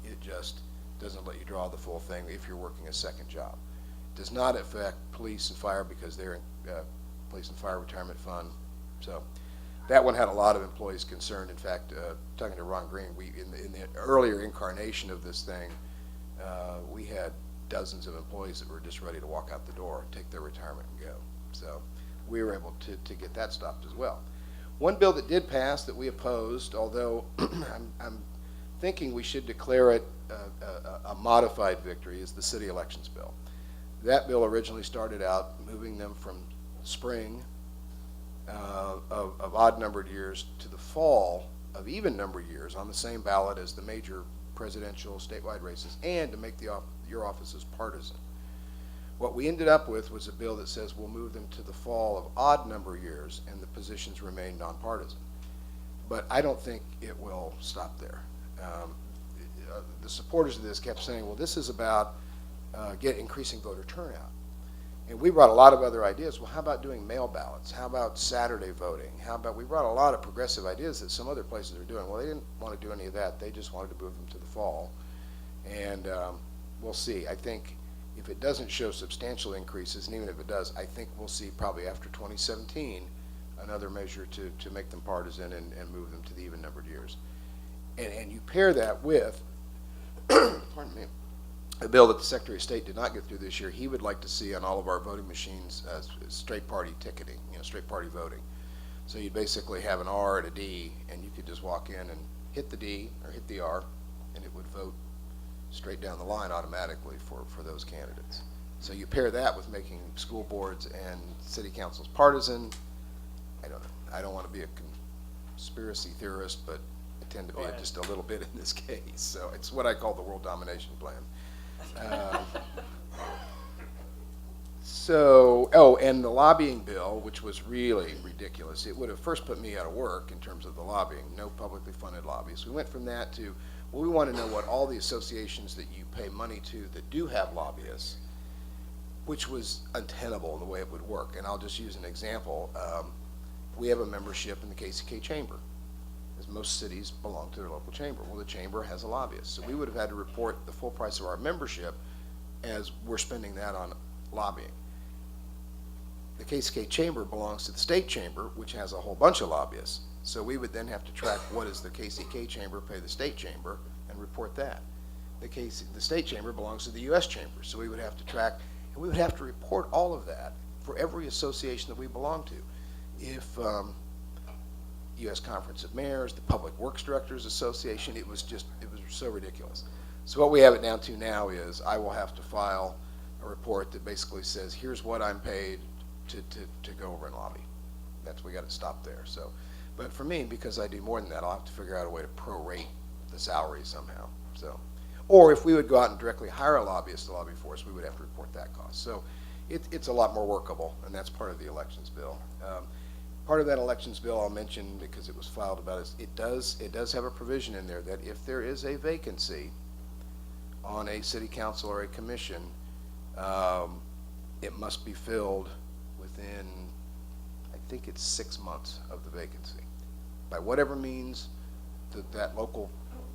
It just doesn't let you draw the full thing if you're working a second job. It does not affect police and fire because they're in police and fire retirement fund. So that one had a lot of employees concerned. In fact, talking to Ron Green, in the earlier incarnation of this thing, we had dozens of employees that were just ready to walk out the door, take their retirement and go. So we were able to get that stopped as well. One bill that did pass that we opposed, although I'm thinking we should declare it a modified victory, is the city elections bill. That bill originally started out moving them from spring of odd-numbered years to the fall of even-numbered years on the same ballot as the major presidential statewide races, and to make your offices partisan. What we ended up with was a bill that says we'll move them to the fall of odd-number years and the positions remain nonpartisan. But I don't think it will stop there. The supporters of this kept saying, well, this is about increasing voter turnout. And we brought a lot of other ideas. Well, how about doing mail ballots? How about Saturday voting? We brought a lot of progressive ideas that some other places are doing. Well, they didn't want to do any of that. They just wanted to move them to the fall. And we'll see. I think If it doesn't show substantial increases, and even if it does, I think we'll see probably after 2017 another measure to make them partisan and move them to the even-numbered years. And you pair that with, pardon me, a bill that the Secretary of State did not get through this year. He would like to see on all of our voting machines straight party ticketing, straight party voting. So you'd basically have an R and a D, and you could just walk in and hit the D or hit the R, and it would vote straight down the line automatically for those candidates. So you pair that with making school boards and city councils partisan. I don't know. I don't want to be a conspiracy theorist, but I tend to be just a little bit in this case. So it's what I call the world domination plan. And the lobbying bill, which was really ridiculous. It would have first put me out of work in terms of the lobbying, no publicly funded lobbyists. We went from that to, well, we want to know what all the associations that you pay money to that do have lobbyists, which was untenable in the way it would work. And I'll just use an example. We have a membership in the KCK Chamber, as most cities belong to their local chamber. Well, the chamber has a lobbyist. So we would have had to report the full price of our membership as we're spending that on lobbying. The KCK Chamber belongs to the state chamber, which has a whole bunch of lobbyists. So we would then have to track what does the KCK Chamber pay the state chamber and report that. The state chamber belongs to the U.S. Chamber, so we would have to track, and we would have to report all of that for every association that we belong to. If U.S. Conference of Mayors, the Public Works Directors Association, it was so ridiculous. So what we have it down to now is I will have to file a report that basically says, here's what I'm paid to go over and lobby. We got to stop there. So, but for me, because I do more than that, I'll have to figure out a way to prorate the salary somehow. So, or if we would go out and directly hire a lobbyist to lobby for us, we would have to report that cost. So it's a lot more workable, and that's part of the elections bill. Part of that elections bill I'll mention because it was filed about is it does have a provision in there that if there is a vacancy on a city council or a commission, it must be filled within, I think it's 6 months of the vacancy, by whatever means that local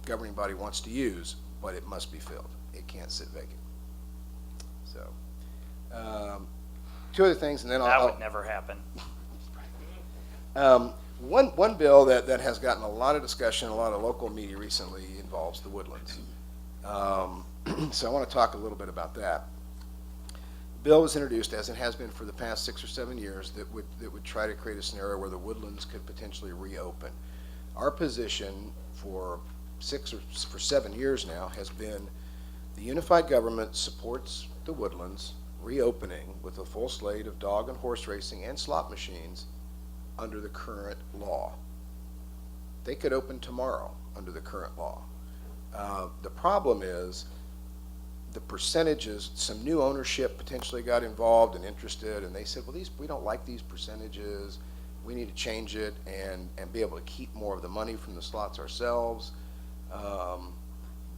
governing body wants to use, but it must be filled. It can't sit vacant. So, two other things, and then That would never happen. One bill that has gotten a lot of discussion, a lot of local media recently involves the woodlands. So I want to talk a little bit about that. The bill was introduced, as it has been for the past 6 or 7 years, that would try to create a scenario where the woodlands could potentially reopen. Our position for 7 years now has been the unified government supports the woodlands reopening with a full slate of dog and horse racing and slot machines under the current law. They could open tomorrow under the current law. The problem is the percentages, some new ownership potentially got involved and interested, and they said, well, we don't like these percentages. We need to change it and be able to keep more of the money from the slots ourselves.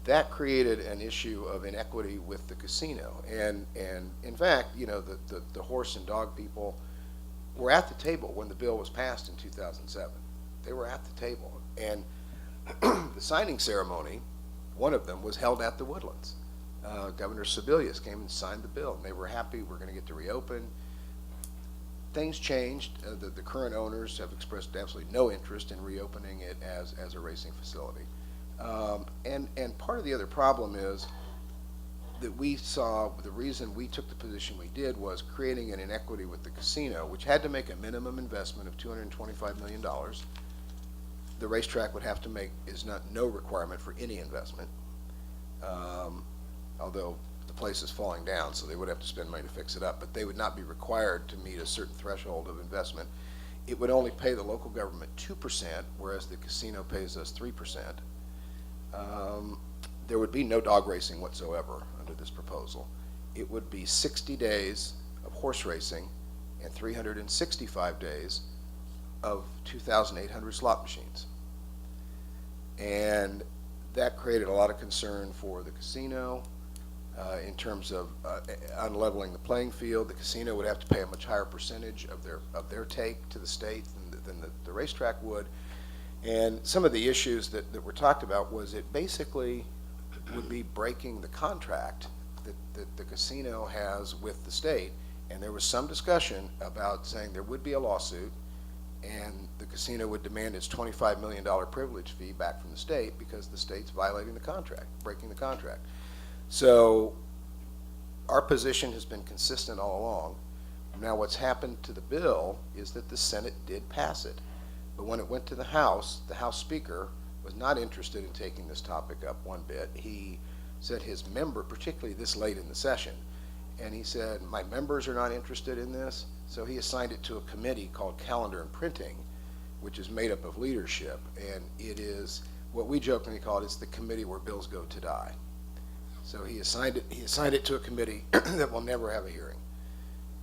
That created an issue of inequity with the casino. And in fact, the horse and dog people were at the table when the bill was passed in 2007. They were at the table. And the signing ceremony, one of them, was held at the Woodlands. Governor Sebelius came and signed the bill, and they were happy we're going to get to reopen. Things changed. The current owners have expressed absolutely no interest in reopening it as a racing facility. And part of the other problem is that we saw the reason we took the position we did was creating an inequity with the casino, which had to make a minimum investment of $225 million. The racetrack would have to make no requirement for any investment, although the place is falling down, so they would have to spend money to fix it up, but they would not be required to meet a certain threshold of investment. It would only pay the local government 2%, whereas the casino pays us 3%. There would be no dog racing whatsoever under this proposal. It would be 60 days of horse racing and 365 days of 2,800 slot machines. And that created a lot of concern for the casino in terms of unleveling the playing field. The casino would have to pay a much higher percentage of their take to the state than the racetrack would. And some of the issues that were talked about was it basically would be breaking the contract that the casino has with the state. And there was some discussion about saying there would be a lawsuit and the casino would demand its $25 million privilege fee back from the state because the state's violating the contract, breaking the contract. So our position has been consistent all along. Now what's happened to the bill is that the Senate did pass it. But when it went to the House Speaker was not interested in taking this topic up one bit. He said his member, particularly this late in the session, and he said, my members are not interested in this, so he assigned it to a committee called Calendar and Printing, which is made up of leadership, and it is what we jokingly call it's the committee where bills go to die. So he assigned it to a committee that will never have a hearing.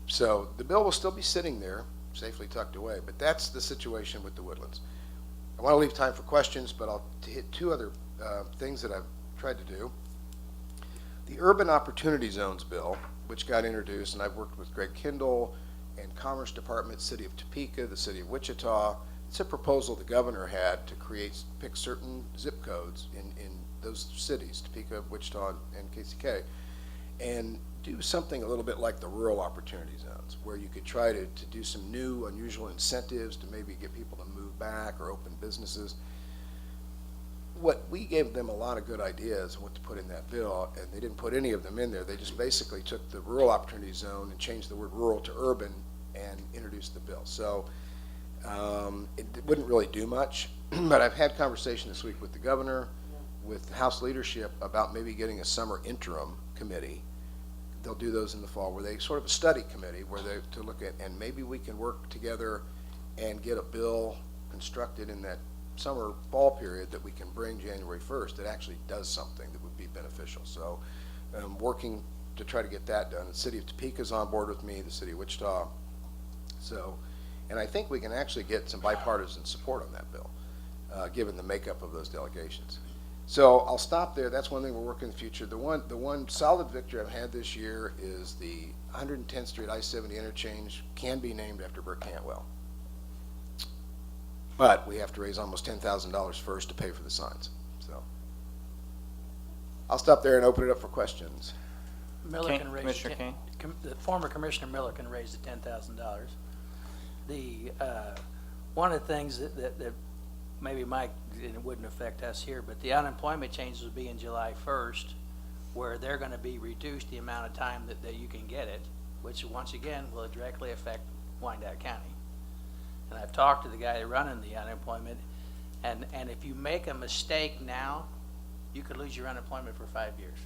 So the bill will still be sitting there, safely tucked away, but that's the situation with the Woodlands. I want to leave time for questions, but I'll hit two other things that I've tried to do. The Urban Opportunity Zones bill, which got introduced, and I've worked with Greg Kindle and Commerce Department, City of Topeka, the City of Wichita. It's a proposal the governor had to pick certain zip codes in those cities, Topeka, Wichita, and KCK, and do something a little bit like the rural opportunity zones, where you could try to do some new, unusual incentives to maybe get people to move back or open businesses. What we gave them a lot of good ideas what to put in that bill, and they didn't put any of them in there. They just basically took the rural opportunity zone and changed the word rural to urban and introduced the bill. So it wouldn't really do much, but I've had conversation this week with the governor, with House leadership about maybe getting a summer interim committee. They'll do those in the fall, where they sort of a study committee where they to look at, and maybe we can work together and get a bill constructed in that summer fall period that we can bring January 1st that actually does something that would be beneficial. So working to try to get that done. The City of Topeka is on board with me, the City of Wichita. So, and I think we can actually get some bipartisan support on that bill, given the makeup of those delegations. So I'll stop there. That's one thing we're working in the future. The one solid victory I've had this year is the 110th Street I-70 interchange can be named after Burt Cantwell. But we have to raise almost $10,000 first to pay for the signs. So I'll stop there and open it up for questions. Miller can raise Commissioner Kane? the former Commissioner Miller can raise the $10,000. The one of the things that maybe Mike, and it wouldn't affect us here, but the unemployment changes will be in July 1st, where they're going to be reduced the amount of time that you can get it, which once again will directly affect Wyandotte County. And I've talked to the guy running the unemployment, and if you make a mistake now, you could lose your unemployment for 5 years.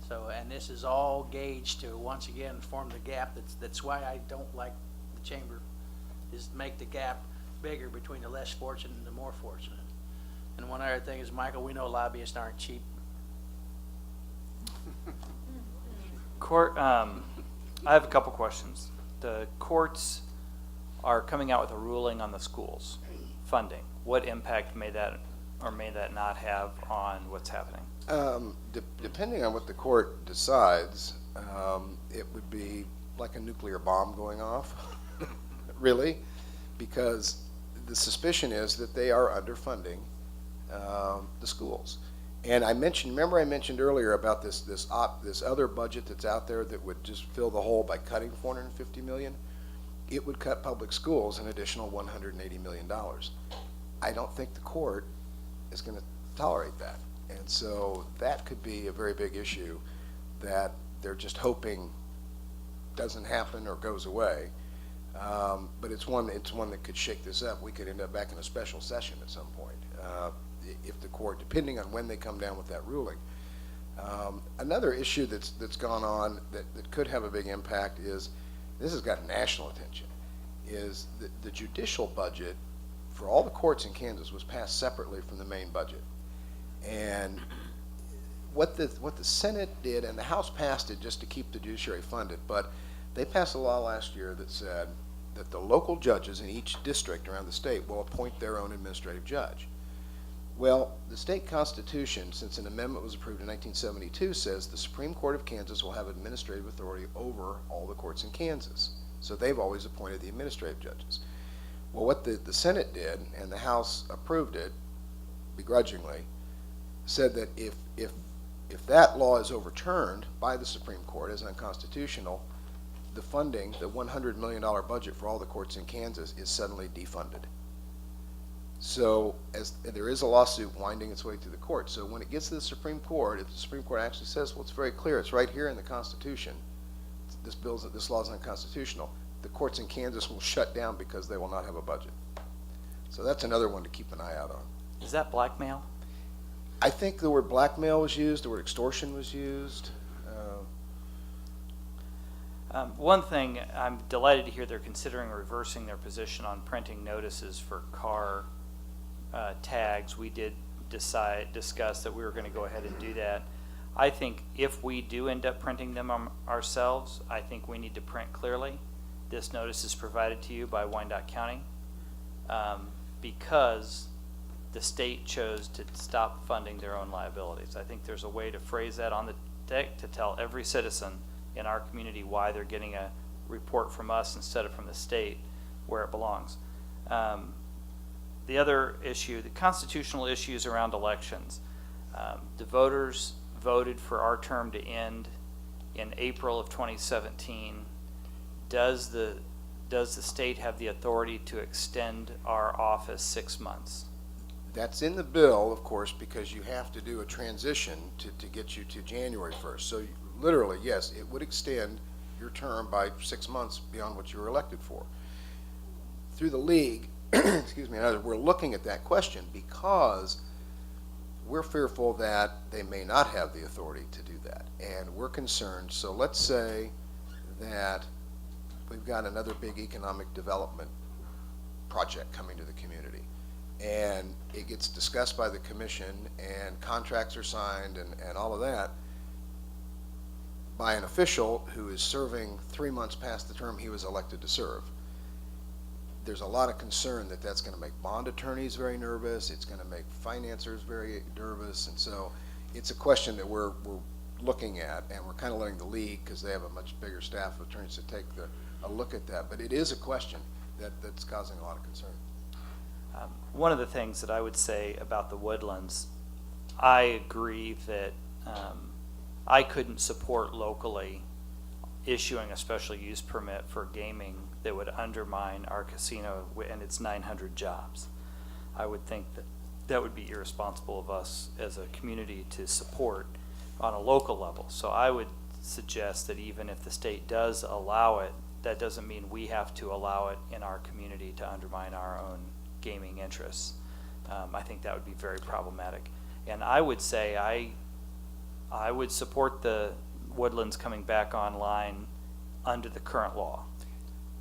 So, and this is all gauged to once again form the gap. That's why I don't like the chamber, is make the gap bigger between the less fortunate and the more fortunate. And one other thing is, Michael, we know lobbyists aren't cheap. Court, I have a couple questions. The courts are coming out with a ruling on the schools funding. What impact may that or may that not have on what's happening? Depending on what the court decides, it would be like a nuclear bomb going off, really, because the suspicion is that they are underfunding the schools. And remember I mentioned earlier about this other budget that's out there that would just fill the hole by cutting $450 million? It would cut public schools an additional $180 million. I don't think the court is going to tolerate that. And so that could be a very big issue that they're just hoping doesn't happen or goes away. But it's one that could shake this up. We could end up back in a special session at some point if the court, depending on when they come down with that ruling. Another issue that's gone on that could have a big impact is, this has got national attention, is the judicial budget for all the courts in Kansas was passed separately from the main budget. And what the Senate did, and the House passed it just to keep the judiciary funded, but they passed a law last year that said that the local judges in each district around the state will appoint their own administrative judge. Well, the state constitution, since an amendment was approved in 1972, says the Supreme Court of Kansas will have administrative authority over all the courts in Kansas. So they've always appointed the administrative judges. Well, what the Senate did, and the House approved it begrudgingly, said that if if that law is overturned by the Supreme Court as unconstitutional, the funding, the $100 million budget for all the courts in Kansas is suddenly defunded. So there is a lawsuit winding its way through the court. So when it gets to the Supreme Court, if the Supreme Court actually says, well, it's very clear, it's right here in the Constitution, this law is unconstitutional, the courts in Kansas will shut down because they will not have a budget. So that's another one to keep an eye out on. Is that blackmail? I think the word blackmail was used, the word extortion was used. One thing, I'm delighted to hear they're considering reversing their position on printing notices for car tags. We did discuss that we were going to go ahead and do that. I think if we do end up printing them ourselves, I think we need to print clearly. This notice is provided to you by Wyandotte County because the state chose to stop funding their own liabilities. I think there's a way to phrase that on the deck to tell every citizen in our community why they're getting a report from us instead of from the state where it belongs. The other issue, the constitutional issues around elections. The voters voted for our term to end in April of 2017. Does the state have the authority to extend our office 6 months? That's in the bill, of course, because you have to do a transition to get you to January 1st. So literally, yes, it would extend your term by 6 months beyond what you were elected for. Through the league, excuse me, we're looking at that question because we're fearful that they may not have the authority to do that. And we're concerned. So let's say that we've got another big economic development project coming to the community. And it gets discussed by the commission and contracts are signed and all of that by an official who is serving 3 months past the term he was elected to serve. There's a lot of concern that that's going to make bond attorneys very nervous. It's going to make financiers very nervous. And so it's a question that we're looking at, and we're kind of letting the league, because they have a much bigger staff of attorneys, to take a look at that. But it is a question that's causing a lot of concern. One of the things that I would say about the Woodlands, I agree that I couldn't support locally issuing a special use permit for gaming that would undermine our casino and its 900 jobs. I would think that that would be irresponsible of us as a community to support on a local level. So I would suggest that even if the state does allow it, that doesn't mean we have to allow it in our community to undermine our own gaming interests. I think that would be very problematic. And I would say I would support the Woodlands coming back online under the current law,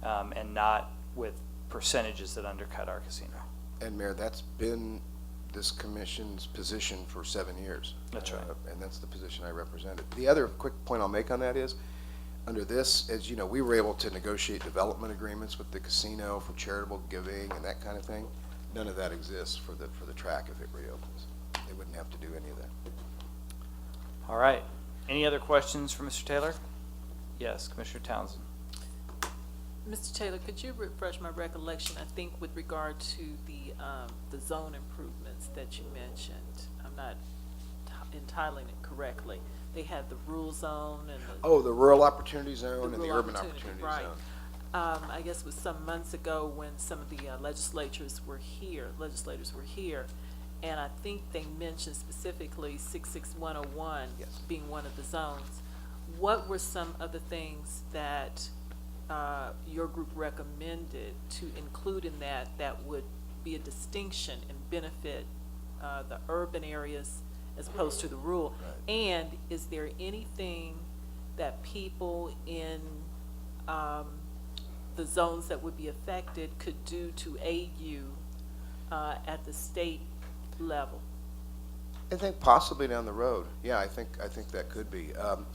and not with percentages that undercut our casino. And Mayor, that's been this commission's position for 7 years. That's right. And that's the position I represented. The other quick point I'll make on that is, under this, as you know, we were able to negotiate development agreements with the casino for charitable giving and that kind of thing. None of that exists for the track if it reopens. They wouldn't have to do any of that. All right. Any other questions for Mr. Taylor? Yes, Commissioner Townsend. Mr. Taylor, could you refresh my recollection, I think with regard to the zone improvements that you mentioned? I'm not entitling it correctly. They had the rural zone and the rural opportunity zone and the rural urban opportunity right. zone. I guess it was some months ago when some of the legislators were here, and I think they mentioned specifically 66101 Yes. being one of the zones. What were some of the things that your group recommended to include in that would be a distinction and benefit the urban areas as opposed to the rural? Right. And is there anything that people in the zones that would be affected could do to aid you at the state level? I think possibly down the road. Yeah, I think that could be.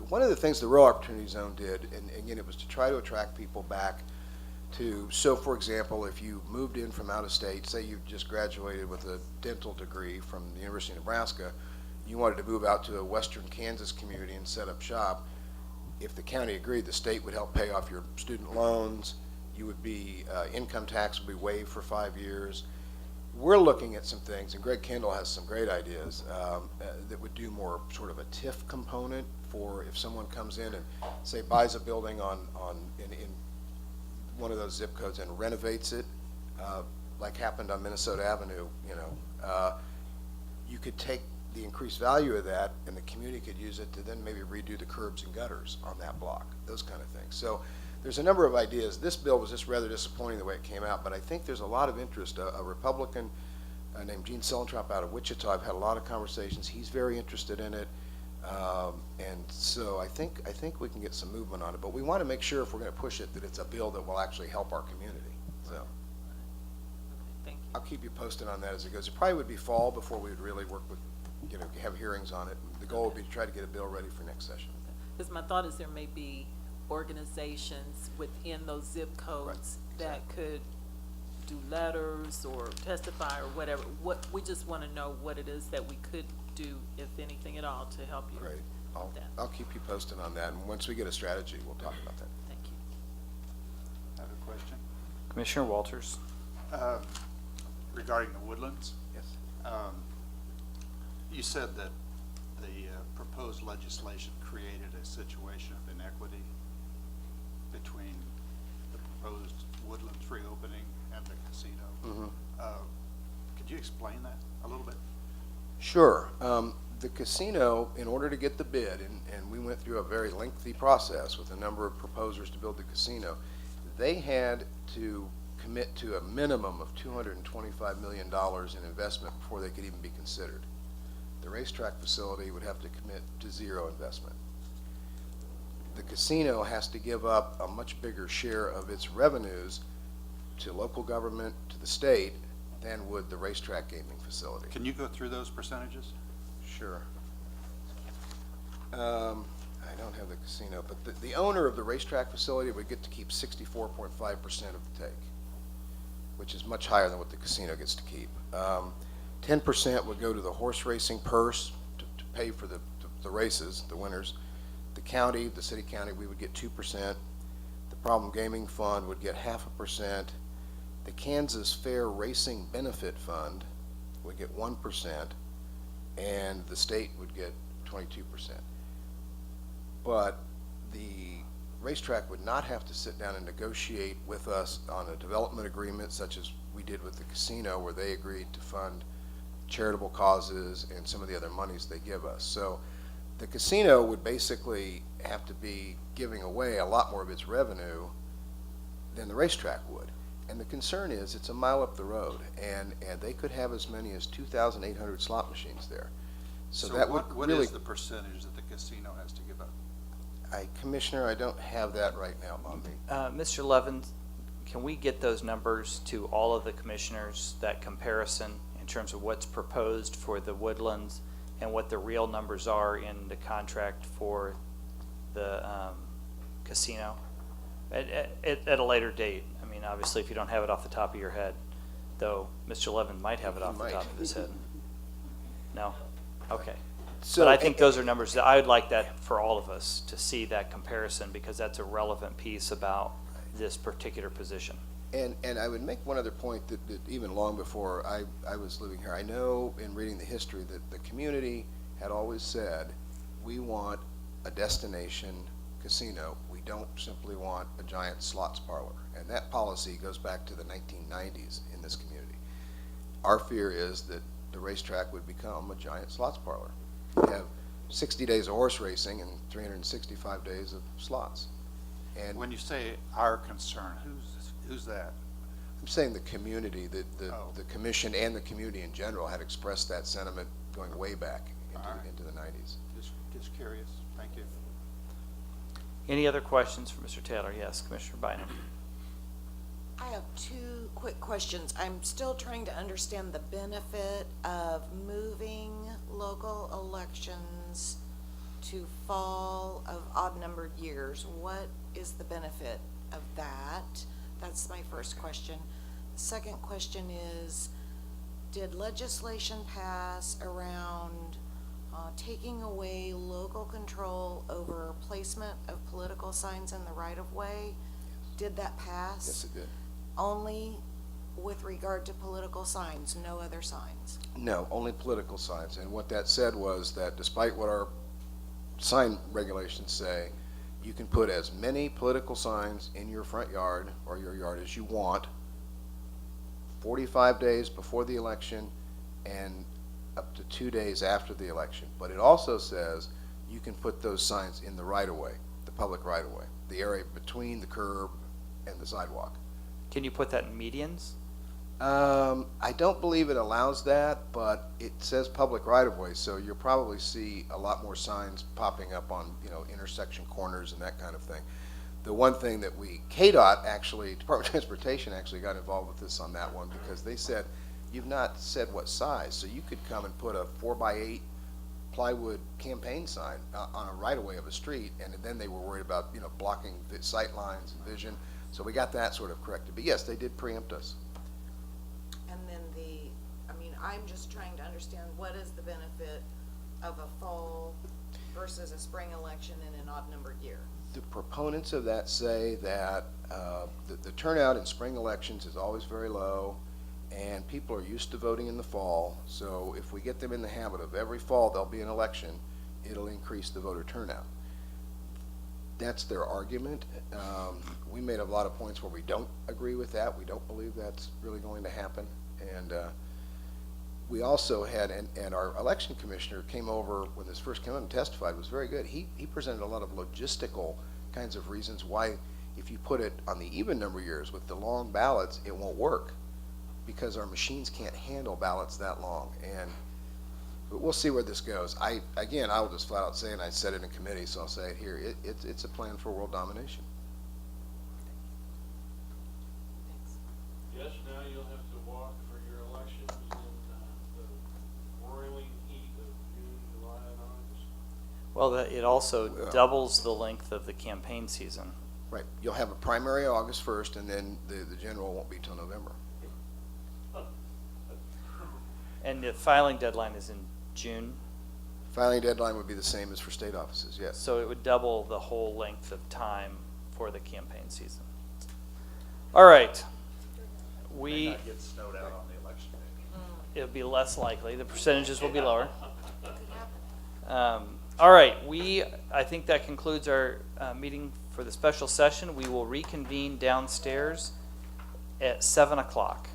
One of the things the Rural Opportunity Zone did, and again, it was to try to attract people back to, so for example, if you moved in from out of state, say you just graduated with a dental degree from the University of Nebraska, you wanted to move out to a western Kansas community and set up shop, if the county agreed, the state would help pay off your student loans, you would be, income tax would be waived for 5 years. we're looking at some things, and Greg Kendall has some great ideas that would do more sort of a TIF component for if someone comes in and, say, buys a building in one of those zip codes and renovates it, like happened on Minnesota Avenue, you could take the increased value of that and the community could use it to then maybe redo the curbs and gutters on that block, those kind of things. So there's a number of ideas. This bill was just rather disappointing the way it came out, but I think there's a lot of interest. A Republican named Gene Sellentrop out of Wichita, I've had a lot of conversations. He's very interested in it. And so I think we can get some movement on it, but we want to make sure if we're going to push it that it's a bill that will actually help our community. So Thank you. I'll keep you posted on that as it goes. It probably would be fall before we would really work with, have hearings on it. The goal would be to try to get a bill ready for next session. Because my thought is there may be organizations within those zip codes that could do letters or testify or whatever. We just want to know what it is that we could do, if anything at all, to help you. Great. with that. I'll keep you posted on that, and once we get a strategy, we'll talk about that. Thank you. I have a question. Commissioner Walters. Regarding the woodlands, Yes. you said that the proposed legislation created a situation of inequity between the proposed woodlands reopening and the casino. Could you explain that a little bit? Sure. The casino, in order to get the bid, and we went through a very lengthy process with a number of proposers to build the casino, they had to commit to a minimum of $225 million in investment before they could even be considered. The racetrack facility would have to commit to zero investment. The casino has to give up a much bigger share of its revenues to local government, to the state, than would the racetrack gaming facility. Can you go through those percentages? Sure. I don't have the casino, but the owner of the racetrack facility would get to keep 64.5% of the take, which is much higher than what the casino gets to keep. 10% would go to the horse racing purse to pay for the races, the winners. The county, the city county, we would get 2%. The problem gaming fund would get 0.5%. The Kansas Fair Racing Benefit Fund would get 1%, and the state would get 22%. But the racetrack would not have to sit down and negotiate with us on a development agreement such as we did with the casino, where they agreed to fund charitable causes and some of the other monies they give us. So the casino would basically have to be giving away a lot more of its revenue than the racetrack would. And the concern is it's a mile up the road, and they could have as many as 2,800 slot machines there. So that would what really, is the percentage that the casino has to give up? Commissioner, I don't have that right now, Bobby. Mr. Levin, can we get those numbers to all of the commissioners, that comparison in terms of what's proposed for the woodlands and what the real numbers are in the contract for the casino at a later date? I mean, obviously, if you don't have it off the top of your head, though Mr. Levin might have it off the top of his head. No? Okay. So, But I think those are numbers that I would like that for all of us to see that comparison, because that's a relevant piece about this particular position. And I would make one other point that even long before I was living here, I know in reading the history that the community had always said, we want a destination casino. We don't simply want a giant slots parlor. And that policy goes back to the 1990s in this community. Our fear is that the racetrack would become a giant slots parlor. We have 60 days of horse racing and 365 days of slots. And When you say our concern, who's that? I'm saying the community, Oh. the commission and the community in general had expressed that sentiment going way back All right. into the 90s. Just curious. Thank you. Any other questions for Mr. Taylor? Yes, Commissioner Bynum. I have two quick questions. I'm still trying to understand the benefit of moving local elections to fall of odd-numbered years. What is the benefit of that? That's my first question. The second question is, did legislation pass around taking away local control over placement of political signs in the right-of-way? Did that pass? Yes, it did. Only with regard to political signs, no other signs? No, only political signs. And what that said was that despite what our sign regulations say, you can put as many political signs in your front yard or your yard as you want, 45 days before the election and up to 2 days after the election. But it also says you can put those signs in the right-of-way, the public right-of-way, the area between the curb and the sidewalk. Can you put that in medians? I don't believe it allows that, but it says public right-of-way, so you'll probably see a lot more signs popping up on, intersection corners and that kind of thing. The one thing that KDOT actually, Department of Transportation actually got involved with this on that one because they said, you've not said what size, so you could come and put a 4x8 plywood campaign sign on a right-of-way of a street, and then they were worried about, blocking the sight lines and vision. So we got that sort of corrected. But yes, they did preempt us. And then I'm just trying to understand what is the benefit of a fall versus a spring election in an odd-numbered year? The proponents of that say that the turnout in spring elections is always very low, and people are used to voting in the fall. So if we get them in the habit of every fall there'll be an election, it'll increase the voter turnout. That's their argument. We made a lot of points where we don't agree with that. We don't believe that's really going to happen. And we also had, and our election commissioner came over when this first came out and testified, was very good. He presented a lot of logistical kinds of reasons why if you put it on the even number years with the long ballots, it won't work because our machines can't handle ballots that long. But we'll see where this goes. I'll just flat out say, and I said it in committee, so I'll say it here, it's a plan for world domination. Yes, now you'll have to walk for your elections in the roiling heat of June, July, and August. Well, it also doubles the length of the campaign season. Right. You'll have a primary August 1st, and then the general won't be till November. And the filing deadline is in June, Filing deadline would be the same as for state offices, yes. so it would double the whole length of time for the campaign season. All right. May not get snowed out on the election day. It'll be less likely. The percentages will be lower. All right. I think that concludes our meeting for the special session. We will reconvene downstairs at 7 o'clock.